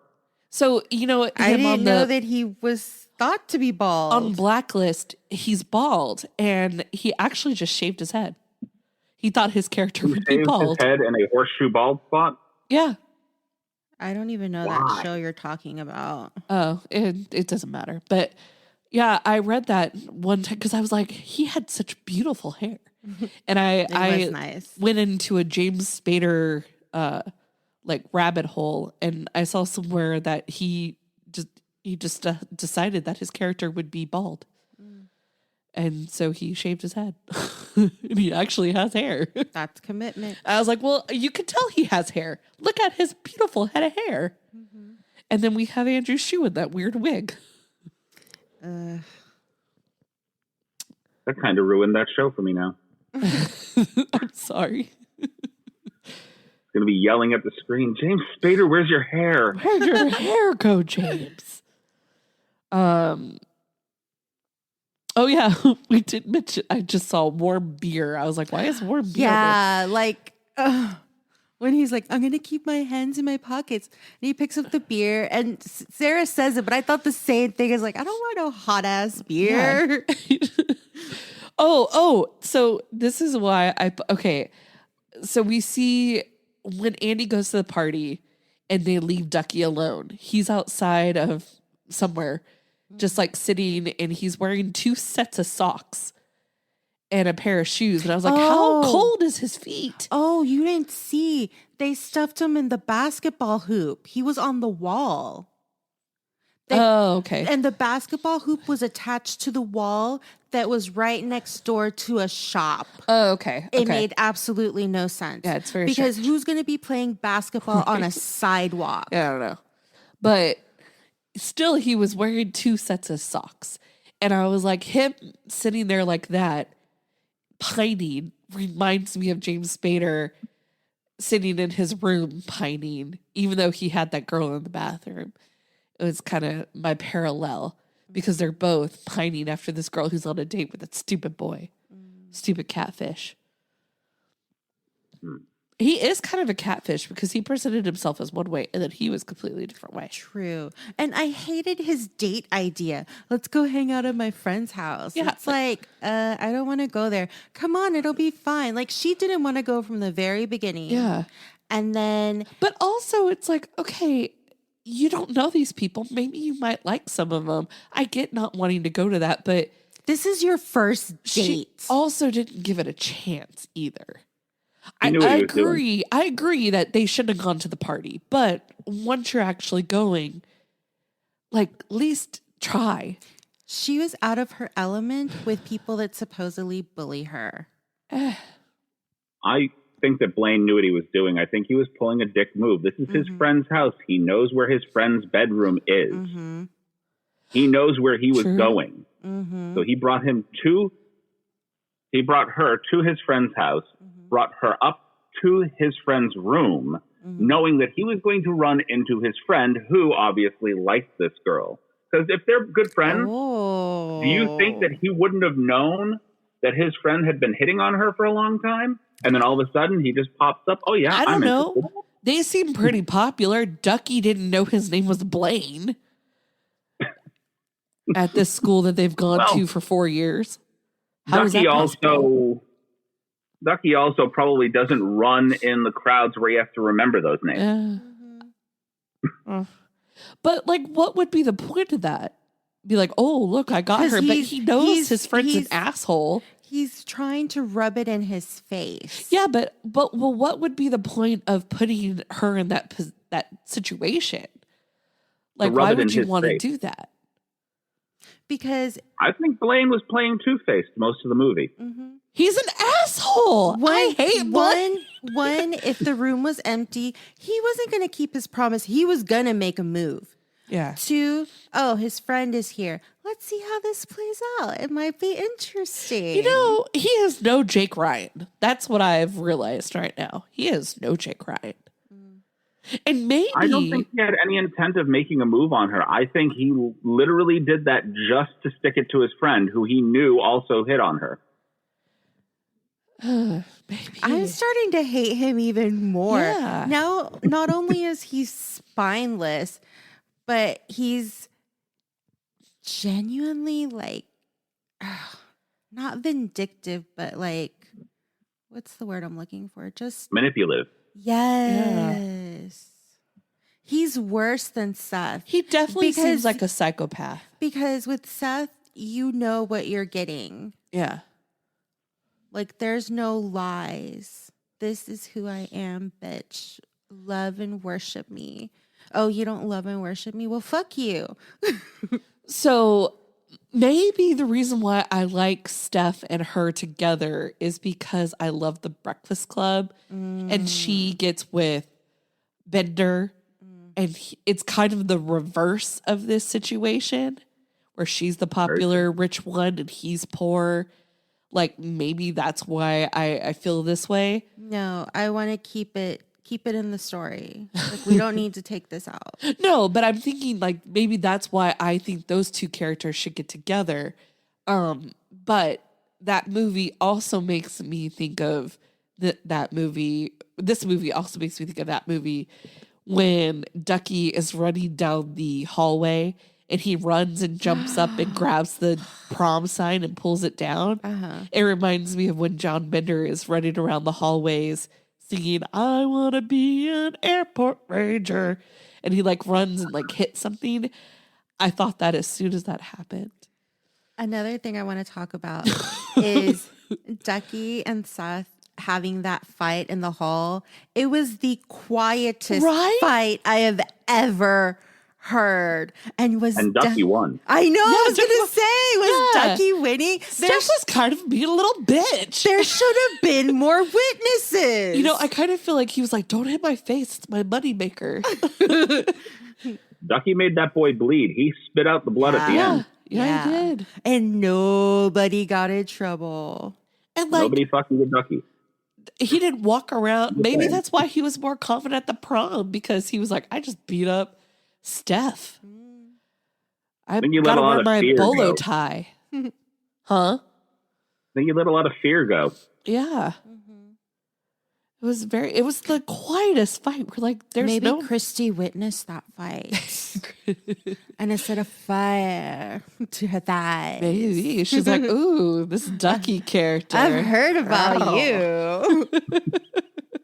So, you know, I didn't know that he was thought to be bald. On Blacklist, he's bald, and he actually just shaved his head. He thought his character would be bald. His head in a horseshoe bald spot? Yeah. I don't even know that show you're talking about. Oh, it doesn't matter. But yeah, I read that one time because I was like, he had such beautiful hair. And I nice. Went into a James Spader like rabbit hole, and I saw somewhere that he just decided that his character would be bald. And so he shaved his head. And he actually has hair. That's commitment. I was like, well, you can tell he has hair. Look at his beautiful head of hair. Mm-hmm. And then we have Andrew Shue in that weird wig. That kind of ruined that show for me now. I'm sorry. Going to be yelling at the screen, James Spader, where's your hair? Where'd your hair go, James? Oh yeah, we did mention. I just saw warm beer. I was like, "Why is warm beer?" Yeah, like when he's like, "I'm gonna keep my hands in my pockets," and he picks up the beer, and Sarah says it, but I thought the same thing. Is like, I don't want no hot ass beer. Yeah. Oh. So this is why okay. So we see when Andy goes to the party, and they leave Ducky alone. He's outside of somewhere. Just like sitting, and he's wearing 2 sets of socks and a pair of shoes. And I was like, how cold is his feet? Oh, you didn't see. They stuffed him in the basketball hoop. He was on the wall. Okay. And the basketball hoop was attached to the wall that was right next door to a shop. Oh, okay. It made absolutely no sense. Yeah, it's very because strange. who's going to be playing basketball on a sidewalk? Yeah, I don't know. But still, he was wearing 2 sets of socks. And I was like, him sitting there like that, pining, reminds me of James Spader sitting in his room pining, even though he had that girl in the bathroom. It was kind of my parallel because they're both pining after this girl who's on a date with that stupid boy, stupid catfish. He is kind of a catfish because he presented himself as one way and then he was completely different way. True. And I hated his date idea. Let's go hang out at my friend's house. Yeah. It's like, I don't want to go there. Come on, it'll be fine. Like, she didn't want to go from the very beginning. Yeah. And then... But also it's like, okay, you don't know these people. Maybe you might like some of them. I get not wanting to go to that, but... This is your first date. She also didn't give it a chance either. I agree that they shouldn't have gone to the party, but once you're actually going, like, at least try. She was out of her element with people that supposedly bully her. I think that Blane knew what he was doing. I think he was pulling a dick move. This is his friend's house. He knows where his friend's bedroom is. Mm-hmm. He knows where he was going. Mm-hmm. So he brought her to his friend's house, brought her up to his friend's room, knowing that he was going to run into his friend who obviously liked this girl. Because if they're good friends, do you think that he wouldn't have known that his friend had been hitting on her for a long time? And then all of a sudden he just pops up, oh yeah, I don't know. They seem pretty popular. Ducky didn't know his name was Blane at this school that they've gone to for 4 years. How is that possible? Ducky also probably doesn't run in the crowds where he has to remember those names. But, like, what would be the point of that? Be like, oh, look, I got her. But he knows his friend's an asshole. He's trying to rub it in his face. Yeah, but what would be the point of putting her in that situation? Like, why would you want to do that? Because I think Blane was playing Two-Faced most of the movie. Mm-hmm. He's an asshole. I hate Blane. One, if the room was empty, he wasn't going to keep his promise. He was going to make a move. Yeah. 2, his friend is here. Let's see how this plays out. It might be interesting. You know, he is no Jake Ryan. That's what I've realized right now. He is no Jake Ryan. And maybe I don't think he had any intent of making a move on her. I think he literally did that just to stick it to his friend, who he knew also hit on her. Maybe. I'm starting to hate him even more. Yeah. Now, not only is he spineless, but he's genuinely like, not vindictive, but like, what's the word I'm looking for? Just manipulative. Yes. Yeah. He's worse than Seth. He definitely seems like a psychopath. Because with Seth, you know what you're getting. Yeah. Like, there's no lies. This is who I am, bitch. Love and worship me. Oh, you don't love and worship me? Well, fuck you. So maybe the reason why I like Steph and her together is because I love the Breakfast Club and she gets with Bender and it's kind of the reverse of this situation where she's the popular rich one and he's poor. Like maybe that's why I feel this way. No, I want to keep it in the story. Like we don't need to take this out. No, but I'm thinking like maybe that's why I think those two characters should get together. But that movie also makes me think of that movie. This movie also makes me think of that movie when Ducky is running down the hallway and he runs and jumps up and grabs the prom sign and pulls it down. It reminds me of when John Bender is running around the hallways singing, I want to be an airport ranger. And he like runs and like hits something. I thought that as soon as that happened. Another thing I want to talk about is Ducky and Seth having that fight in the hall. It was the quietest fight I have ever heard. And Ducky won. I know, I was going to say, was Ducky winning? Steph was kind of being a little bitch. There should have been more witnesses. You know, I kind of feel like he was like, don't hit my face. It's my money maker. Ducky made that boy bleed. He spit out the blood at the end. Yeah, he did. And nobody got in trouble. And like nobody fucking with Ducky. He didn't walk around. Maybe that's why he was more confident at the prom because he was like, I just beat up Steph. I gotta wear my bolo tie. Huh? Then you let a lot of fear go. Yeah. It was the quietest fight. We're like, there's maybe no Christy witnessed that fight and it set a fire to her thighs. Maybe she's like, ooh, this Ducky character. I've heard about you.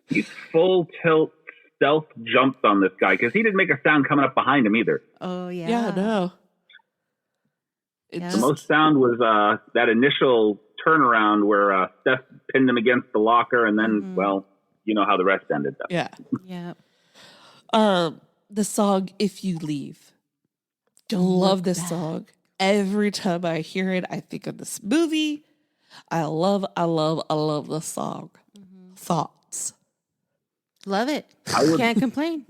He full tilt stealth jumped on this guy because he didn't make a sound coming up behind him either. Oh yeah. Yeah, no. The most sound was that initial turnaround where Steph pinned him against the locker, and then, well, you know how the rest ended up. Yeah. Yeah. The song "If You Leave." Love this song. Every time I hear it, I think of this movie. I love the song. Thoughts. Love it. Can't complain.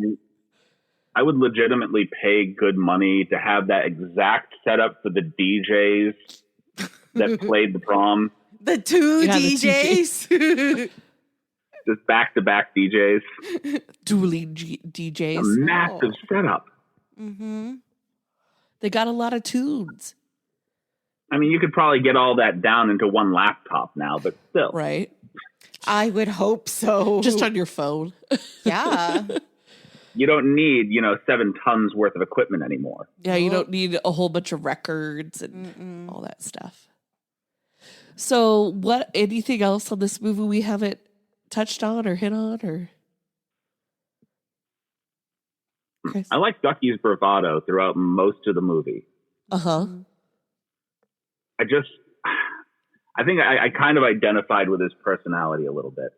I would legitimately pay good money to have that exact setup for the DJs that played the prom. The two DJs. Just back-to-back DJs. Dueling DJs. A massive setup. They got a lot of tunes. I mean, you could probably get all that down into one laptop now, but still. Right? I would hope so. Just on your phone. Yeah. You don't need, 7 tons worth of equipment anymore. Yeah, you don't need a whole bunch of records and all that stuff. So, anything else on this movie we haven't touched on or hit on, or? Chris? I like Ducky's bravado throughout most of the movie. Uh-huh. I think I kind of identified with his personality a little bit.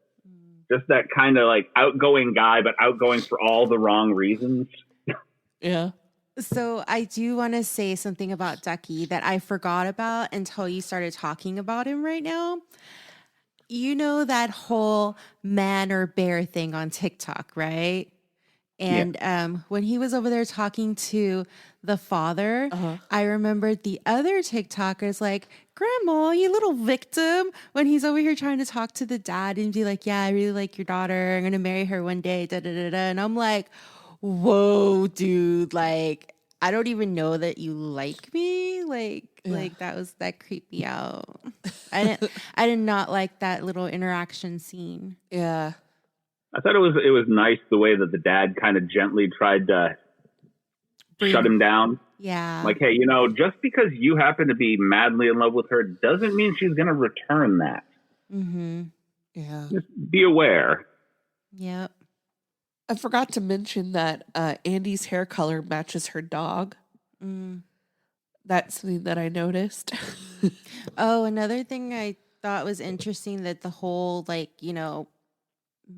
Just that kind of like outgoing guy, but outgoing for all the wrong reasons. Yeah. So I do want to say something about Ducky that I forgot about until you started talking about him right now. You know that whole man or bear thing on TikTok, right? And when he was over there talking to the father, I remembered the other TikTokers like, Grandma, you little victim, when he's over here trying to talk to the dad and be like, yeah, I really like your daughter. I'm going to marry her one day. Da, da, da, da. And I'm like, whoa, dude, like, I don't even know that you like me. Like that creeped me out. I did not like that little interaction scene. Yeah. I thought it was nice the way that the dad kind of gently tried to shut him down. Yeah. Like, hey, just because you happen to be madly in love with her doesn't mean she's going to return that. Mm-hmm. Yeah. Just be aware. Yep. I forgot to mention that Andy's hair color matches her dog. That's something that I noticed. Oh, another thing I thought was interesting that the whole,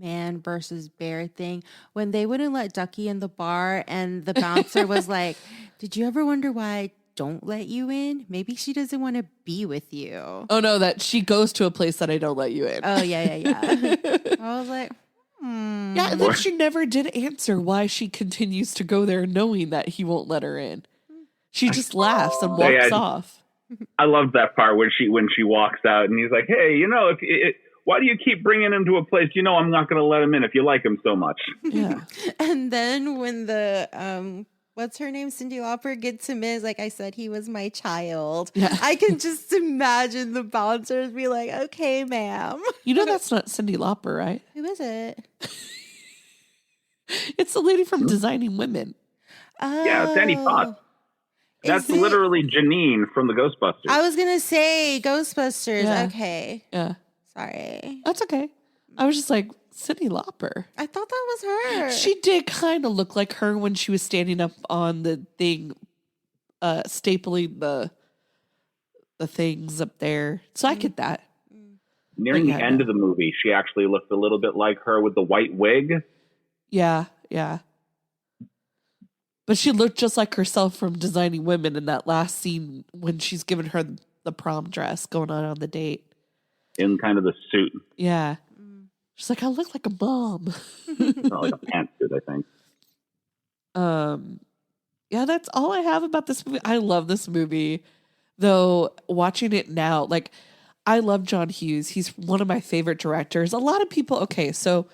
man versus bear thing, when they wouldn't let Ducky in the bar and the bouncer was like, did you ever wonder why don't let you in, maybe she doesn't want to be with you. Oh no, that she goes to a place that I don't let you in. Oh yeah. I was like, Yeah, and then she never did answer why she continues to go there knowing that he won't let her in. She just laughs and walks off. I loved that part when she walks out and he's like, "Hey, why do you keep bringing him to a place you know I'm not going to let him in if you like him so much?" Yeah. And then when the what's her name, Cyndi Lauper, gets him in, like I said, he was my child. Yeah. I can just imagine the bouncers be like, "Okay, ma'am." You know that's not Cyndi Lauper, right? Who is it? It's the lady from Designing Women. Oh, Yeah, it's Annie Potts. That's literally Janine from the Ghostbusters. I was gonna say Ghostbusters. Yeah. Okay. Yeah. Sorry. That's okay. I was just like, Cyndi Lauper. I thought that was her. She did kind of look like her when she was standing up on the thing, stapling the things up there. So I get that. Nearing the end of the movie, she actually looked a little bit like her with the white wig. Yeah. But she looked just like herself from Designing Women in that last scene when she's giving her the prom dress going on the date. In kind of the suit. Yeah. She's like, I look like a mom. Not like a pantsuit, I think. Yeah, that's all I have about this movie. I love this movie. Though watching it now, like, I love John Hughes. He's one of my favorite directors. A lot of people, okay, so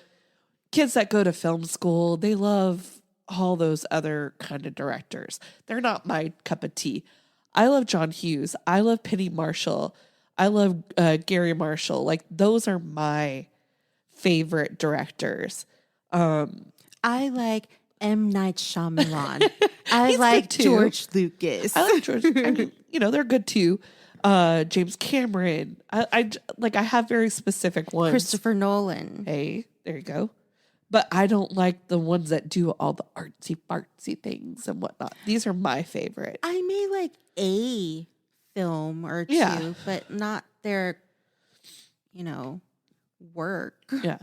kids that go to film school, they love all those other kind of directors. They're not my cup of tea. I love John Hughes. I love Penny Marshall. I love Gary Marshall. Like, those are my favorite directors. I like M. Night Shyamalan. I He's like good too. George Lucas. I like George. I mean, they're good too. James Cameron. I have very specific ones. Christopher Nolan. Hey, there you go. But I don't like the ones that do all the artsy fartsy things and whatnot. These are my favorite. I may like a film or two, but not their, work. Yeah.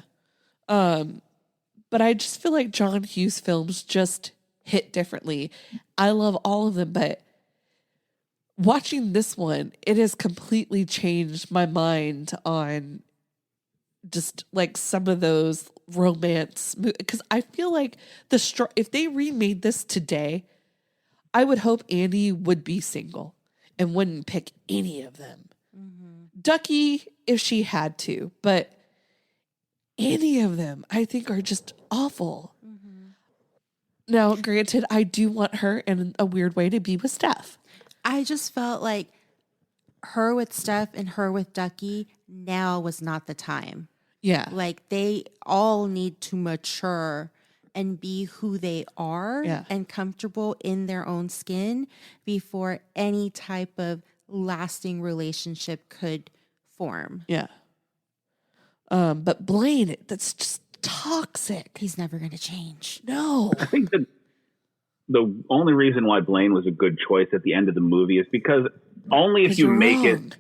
But I just feel like John Hughes films just hit differently. I love all of them, but watching this one, it has completely changed my mind on just like some of those romance, because I feel like if they remade this today, I would hope Andy would be single and wouldn't pick any of them. Mm-hmm. Ducky, if she had to, but any of them, I think, are just awful. Mm-hmm. Now, granted, I do want her in a weird way to be with Steph. I just felt like her with Steph and her with Ducky, now was not the time. Yeah. Like, they all need to mature and be who they are and comfortable in their own skin before any type of lasting relationship could form. Yeah. But Blane, that's just toxic. He's never going to change. No. I think that the only reason why Blane was a good choice at the end of the movie is because only if you make it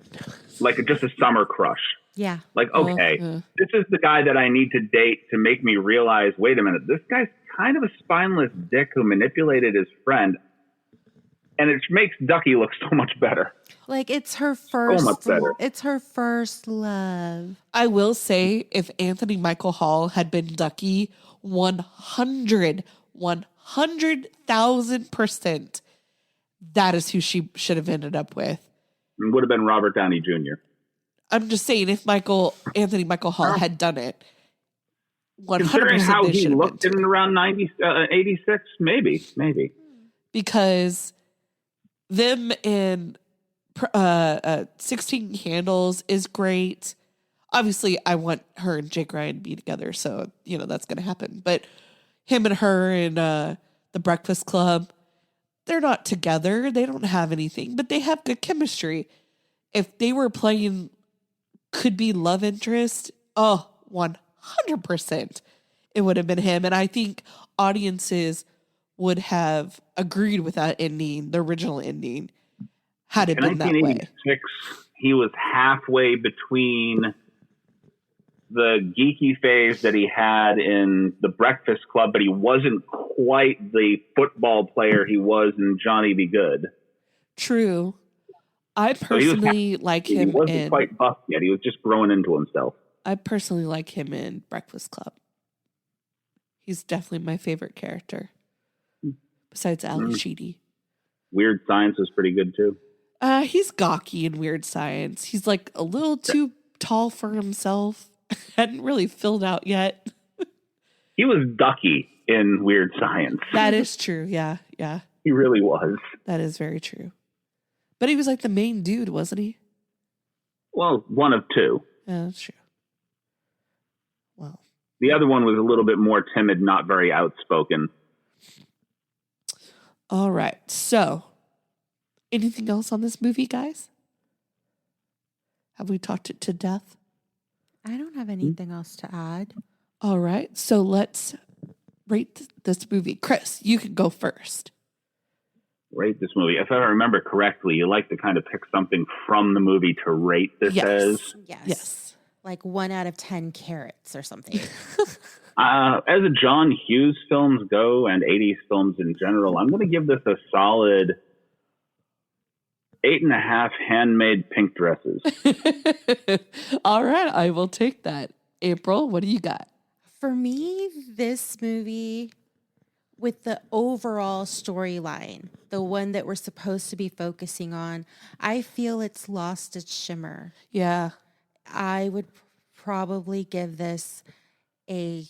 like just a summer crush. Yeah. Like, okay, this is the guy that I need to date to make me realize, wait a minute, this guy's kind of a spineless dick who manipulated his friend. And it makes Ducky look so much better. Like, it's her first, so much better. It's her first love. I will say, if Anthony Michael Hall had been Ducky, 100,000%, that is who she should have ended up with. It would have been Robert Downey Jr. I'm just saying, if Anthony Michael Hall had done it, 100%. Considering how he looked in around 86, maybe. Because them in 16 Candles is great. Obviously, I want her and Jake Ryan to be together, so that's going to happen. But him and her in The Breakfast Club, they're not together. They don't have anything, but they have good chemistry. If they were playing could be love interest, 100%, it would have been him. And I think audiences would have agreed with that ending, the original ending, had it been that way. In 1986, he was halfway between the geeky phase that he had in The Breakfast Club, but he wasn't quite the football player he was in Johnny Be Good. True. I personally like him He wasn't in. quite buff yet. He was just growing into himself. I personally like him in Breakfast Club. He's definitely my favorite character, besides Ali Sheedy. Weird Science was pretty good too. He's gawky in Weird Science. He's like a little too tall for himself. Hadn't really filled out yet. He was Ducky in Weird Science. That is true. Yeah, yeah. He really was. That is very true. But he was like the main dude, wasn't he? Well, one of two. Yeah, that's true. Well, the other one was a little bit more timid, not very outspoken. All right. So, anything else on this movie, guys? Have we talked it to death? I don't have anything else to add. All right. So let's rate this movie. Chris, you can go first. Rate this movie. If I remember correctly, you like to kind of pick something from the movie to rate this as. Yes. Like 1 out of 10 carrots or something. As a John Hughes films go and 80s films in general, I'm going to give this a solid 8.5 handmade pink dresses. All right. I will take that. April, what do you got? For me, this movie, with the overall storyline, the one that we're supposed to be focusing on, I feel it's lost its shimmer. Yeah. I would probably give this a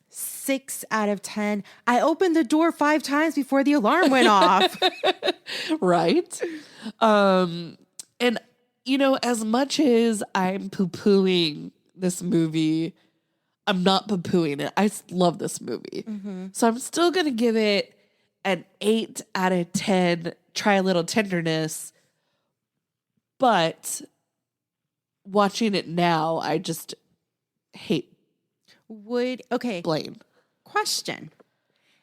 6 out of 10. I opened the door 5 times before the alarm went off. Right. And, you know, as much as I'm poo-pooing this movie, I'm not poo-pooing it. I love this movie. Mm-hmm. So I'm still going to give it an 8 out of 10. Try a little tenderness. But watching it now, I just hate Blane. Question.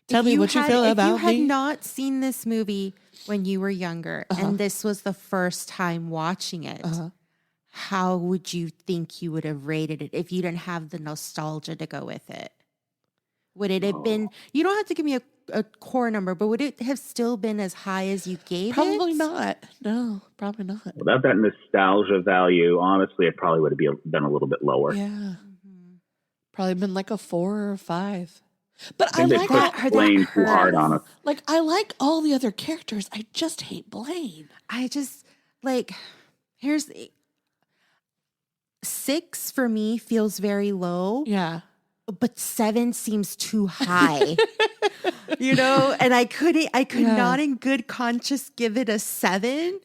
Tell me what you feel about me. If you had not seen this movie when you were younger and this was the first time watching it, how would you think you would have rated it if you didn't have the nostalgia to go with it? Would it have been, you don't have to give me a core number, but would it have still been as high as you gave Probably it? not. No, probably not. Without that nostalgia value, honestly, it probably would have been a little bit lower. Yeah. Mm-hmm. Probably been like a 4 or 5. But I like that. Blane too hard on us. Like, I like all the other characters. I just hate Blane. I just, here's the 6 for me feels very low. Yeah. But 7 seems too high. And I could not in good conscience give it a 7.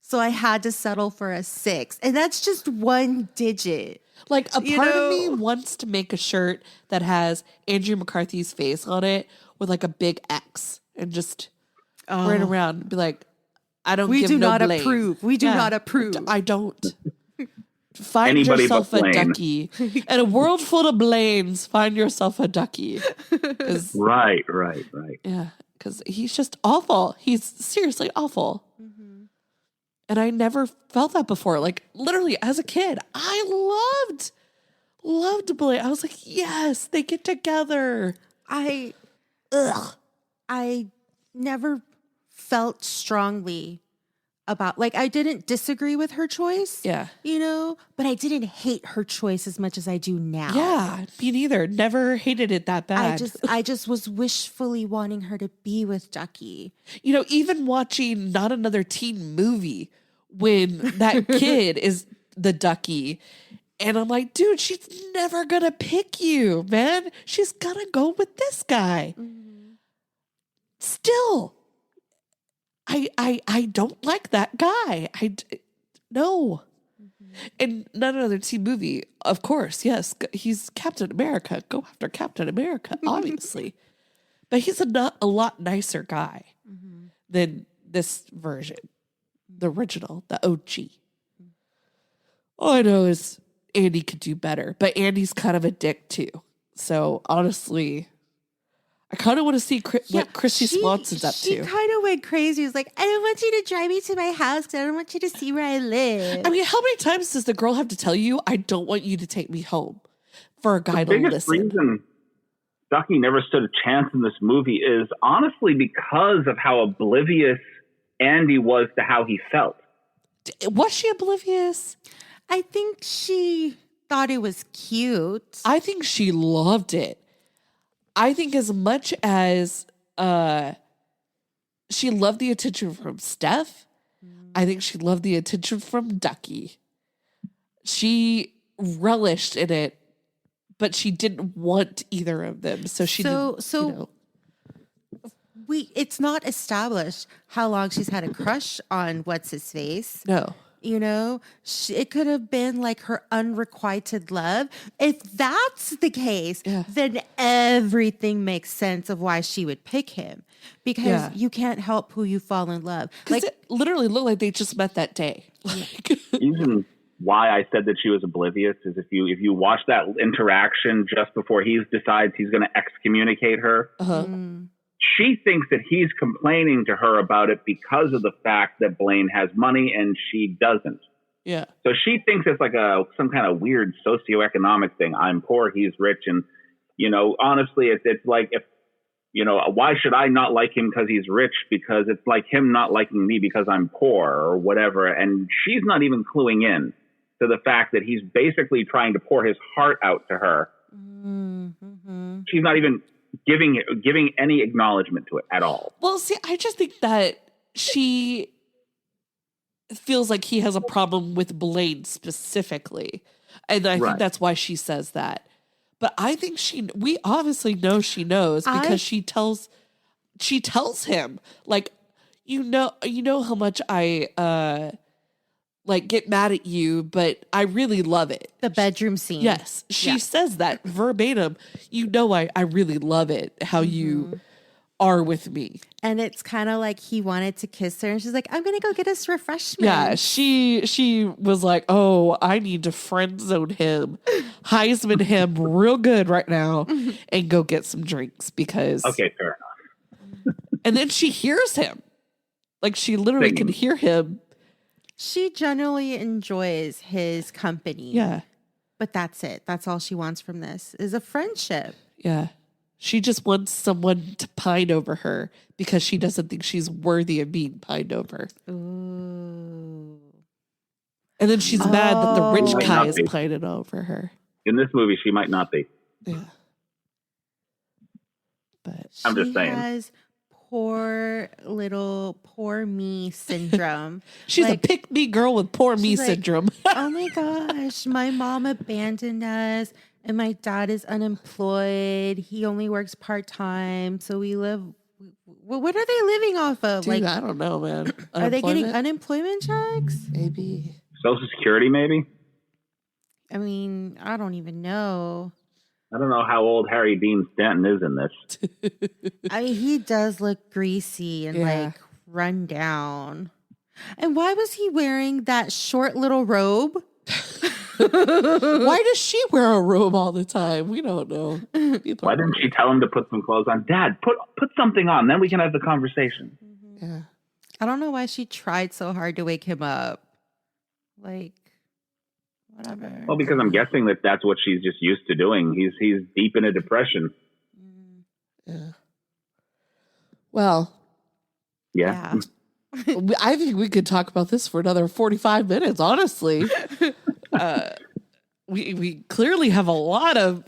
So I had to settle for a 6. And that's just 1 digit. Like, a part of me wants to make a shirt that has Andrew McCarthy's face on it with like a big X and just run around and be like, I don't give no blame. Approve. We do not approve. I don't. Find Anybody yourself but a Blane. ducky. In a world full of Blaines, find yourself a ducky. Right. Yeah, because he's just awful. He's seriously awful. Mm-hmm. And I never felt that before. Like, literally, as a kid, I loved Blane. I was like, yes, they get together. I never felt strongly about, I didn't disagree with her choice. Yeah. But I didn't hate her choice as much as I do now. Yeah, me neither. Never hated it that bad. I just was wishfully wanting her to be with Ducky. Even watching Not Another Teen Movie when that kid is the Ducky. And I'm like, dude, she's never going to pick you, man. She's going to go with this guy. Mm-hmm. Still. I don't like that guy. No. Mm-hmm. And Not Another Teen Movie, of course, yes, he's Captain America. Go after Captain America, obviously. But he's a lot nicer guy than this version, the original, the OG. All I know is Andy could do better, but Andy's kind of a dick too. So honestly, I kind of want to see what Christy Swanson's up to. She kind of went crazy. She was like, I don't want you to drive me to my house because I don't want you to see where I live. I mean, how many times does the girl have to tell you, I don't want you to take me home for a guy to listen? Ducky never stood a chance in this movie is honestly because of how oblivious Andy was to how he felt. Was she oblivious? I think she thought it was cute. I think she loved it. I think as much as she loved the attention from Steph, I think she loved the attention from Ducky. She relished in it, but she didn't want either of them. So she it's not established how long she's had a crush on what's his face. No. You know, it could have been like her unrequited love. If that's the case, then everything makes sense of why she would pick him, because you can't help who you fall in love. Like, it literally looked like they just met that day. Even why I said that she was oblivious is if you watch that interaction just before he decides he's going to excommunicate her, she thinks that he's complaining to her about it because of the fact that Blane has money and she doesn't. Yeah. So she thinks it's like some kind of weird socioeconomic thing. I'm poor, he's rich. And, honestly, it's like, if, why should I not like him because he's rich? Because it's like him not liking me because I'm poor or whatever. And she's not even cluing in to the fact that he's basically trying to pour his heart out to her. Mm-hmm. She's not even giving any acknowledgement to it at all. Well, see, I just think that she feels like he has a problem with Blane specifically. And I think that's why she says that. But I think we obviously know she knows, because she tells him, like, you know how much I get mad at you, but I really love it. The bedroom scene. Yes. She says that verbatim. I really love it, how you are with me. And it's kind of like he wanted to kiss her and she's like, I'm going to go get us refreshments. Yeah. She was like, oh, I need to friend zone him, Heisman him real good right now and go get some drinks because. Okay, fair enough. And then she hears him. Like, she literally can hear him. She generally enjoys his company. Yeah. But that's it. That's all she wants from this is a friendship. Yeah. She just wants someone to pine over her because she doesn't think she's worthy of being pined over. Ooh. And then she's mad that the rich guy is pining over her. In this movie, she might not be. Yeah. But I'm just saying. She has poor me syndrome. She's a pick me girl with poor me syndrome. Oh my gosh, my mom abandoned us and my dad is unemployed. He only works part-time. So we live, what are they living off of? Dude, I don't know, man. Are they getting unemployment checks? Maybe. Social Security, maybe? I mean, I don't even know. I don't know how old Harry Dean Stanton is in this. I mean, he does look greasy and run down. And why was he wearing that short little robe? Why does she wear a robe all the time? We don't know. Why didn't she tell him to put some clothes on? Dad, put something on, then we can have the conversation. Yeah. I don't know why she tried so hard to wake him up. Like, whatever. Well, because I'm guessing that that's what she's just used to doing. He's deep in a depression. Yeah. Well. Yeah. I think we could talk about this for another 45 minutes, honestly. We clearly have a lot of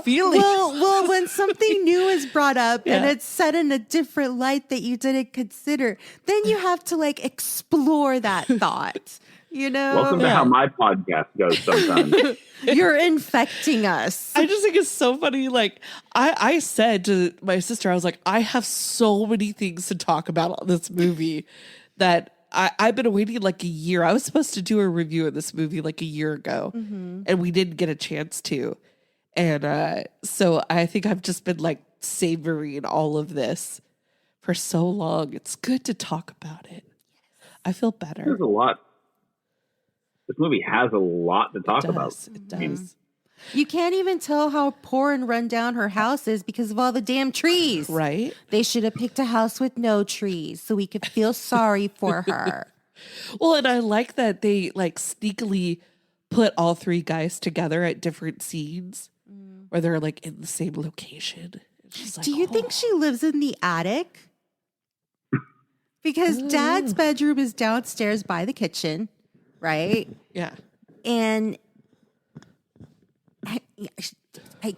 feelings. Well, when something new is brought up and it's set in a different light that you didn't consider, then you have to explore that thought. Welcome to how my podcast goes sometimes. You're infecting us. I just think it's so funny. I said to my sister, I was like, I have so many things to talk about on this movie that I've been waiting a year. I was supposed to do a review of this movie a year ago, and we didn't get a chance to. And so I think I've just been savoring all of this for so long. It's good to talk about it. I feel better. There's a lot. This movie has a lot to talk about. It does. You can't even tell how poor and run down her house is because of all the damn trees. Right? They should have picked a house with no trees so we could feel sorry for her. Well, and I like that they sneakily put all three guys together at different scenes Or they're like in the same location. It's just like, Do you think she lives in the attic? Because Dad's bedroom is downstairs by the kitchen, right? Yeah. And I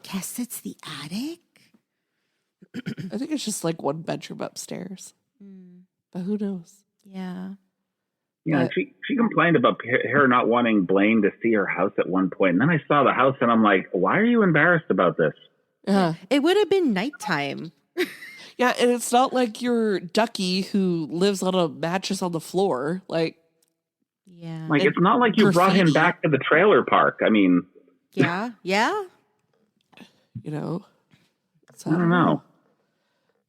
guess it's the attic. I think it's just like one bedroom upstairs. But who knows? Yeah. Yeah, she complained about her not wanting Blane to see her house at one point. And then I saw the house and I'm like, why are you embarrassed about this? Yeah. It would have been nighttime. Yeah, and it's not like you're Ducky who lives on a mattress on the floor. Like, Yeah. Like, it's not like you brought him back to the trailer park. I mean, Yeah. Yeah. you know. So, I don't know.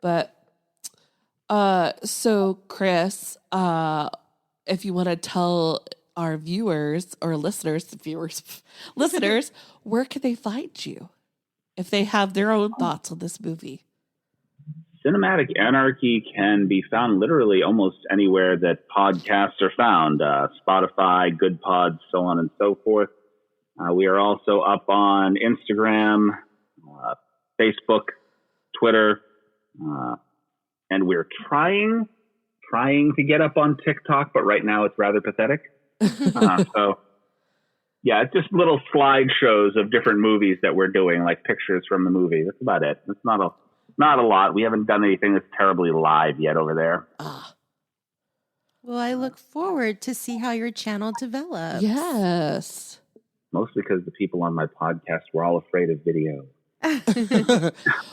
But so Chris, if you want to tell our viewers or listeners, listeners, where can they find you if they have their own thoughts on this movie? Cinematic Anarchy can be found literally almost anywhere that podcasts are found. Spotify, Good Pods, so on and so forth. We are also up on Instagram, Facebook, Twitter, and we're trying to get up on TikTok, but right now it's rather pathetic. So, yeah, it's just little slideshows of different movies that we're doing, like pictures from the movie. That's about it. It's not a lot. We haven't done anything that's terribly live yet over there. Well, I look forward to see how your channel develops. Yes. Mostly because the people on my podcast were all afraid of video.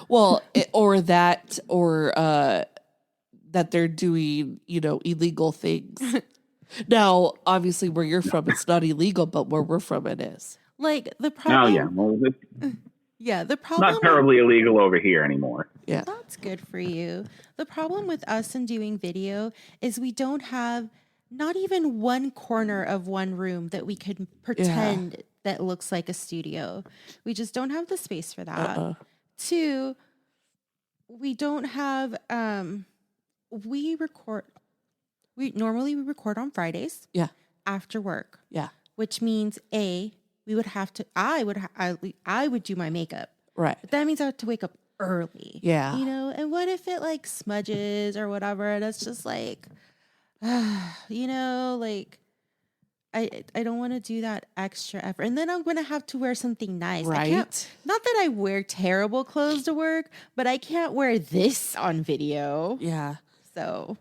Well, that they're doing, illegal things. Now, obviously, where you're from, it's not illegal, but where we're from, it is. Like the problem. Oh, yeah. Well, The it's problem. not terribly illegal over here anymore. Yeah. That's good for you. The problem with us and doing video is we don't have not even one corner of one room that we could pretend that looks like a studio. We just don't have the space for that. 2, we don't have we normally record on Fridays. Yeah. After work. Yeah. Which means I would do my makeup. Right. But that means I have to wake up early. Yeah. And what if it like smudges or whatever? And it's just like, like I don't want to do that extra effort. And then I'm going to have to wear something nice. Right. Not that I wear terrible clothes to work, but I can't wear this on video. Yeah. So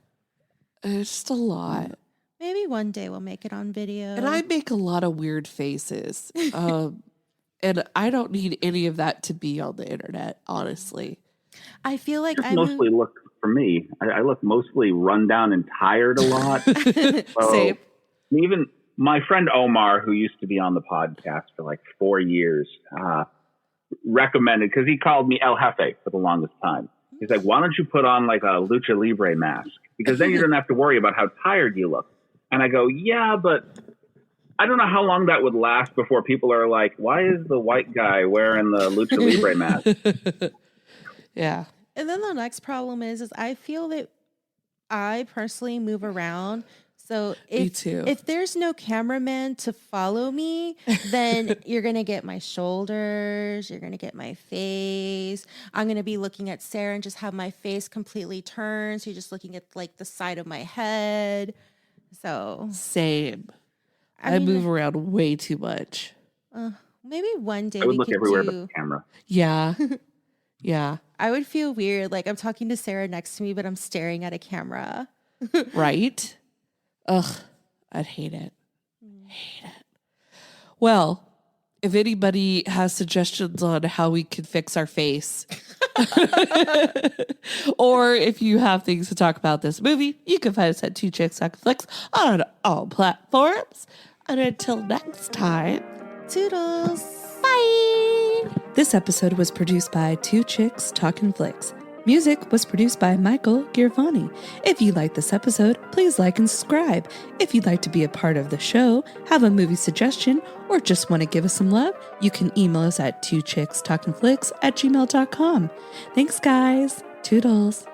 It's just a lot. maybe one day we'll make it on video. And I make a lot of weird faces. And I don't need any of that to be on the internet, honestly. I feel like Just mostly look, for me, I look mostly run down and tired a lot. Same. Even my friend Omar, who used to be on the podcast for like 4 years, recommended, because he called me El Jefe for the longest time. He's like, why don't you put on like a lucha libre mask? Because then you don't have to worry about how tired you look. And I go, yeah, but I don't know how long that would last before people are like, why is the white guy wearing the lucha libre mask? Yeah. And then the next problem is I feel that I personally move around. So if there's no cameraman to follow me, then you're going to get my shoulders, you're going to get my face. I'm going to be looking at Sarah and just have my face completely turned. So you're just looking at like the side of my head. So Same. I move around way too much. Maybe one day I would we look could everywhere do. but the camera. Yeah. Yeah. I would feel weird. Like I'm talking to Sarah next to me, but I'm staring at a camera. Right? Ugh. I'd hate it. Hate it. Well, if anybody has suggestions on how we can fix our face, or if you have things to talk about this movie, you can find us at Two Chicks Talkin Flicks on all platforms. And until next time, Toodles. bye. This episode was produced by Two Chicks Talkin Flicks. Music was produced by Michael Giovanni. If you like this episode, please like and subscribe. If you'd like to be a part of the show, have a movie suggestion, or just want to give us some love, you can email us at twochickstalkinflicks@gmail.com. Thanks, guys. Toodles.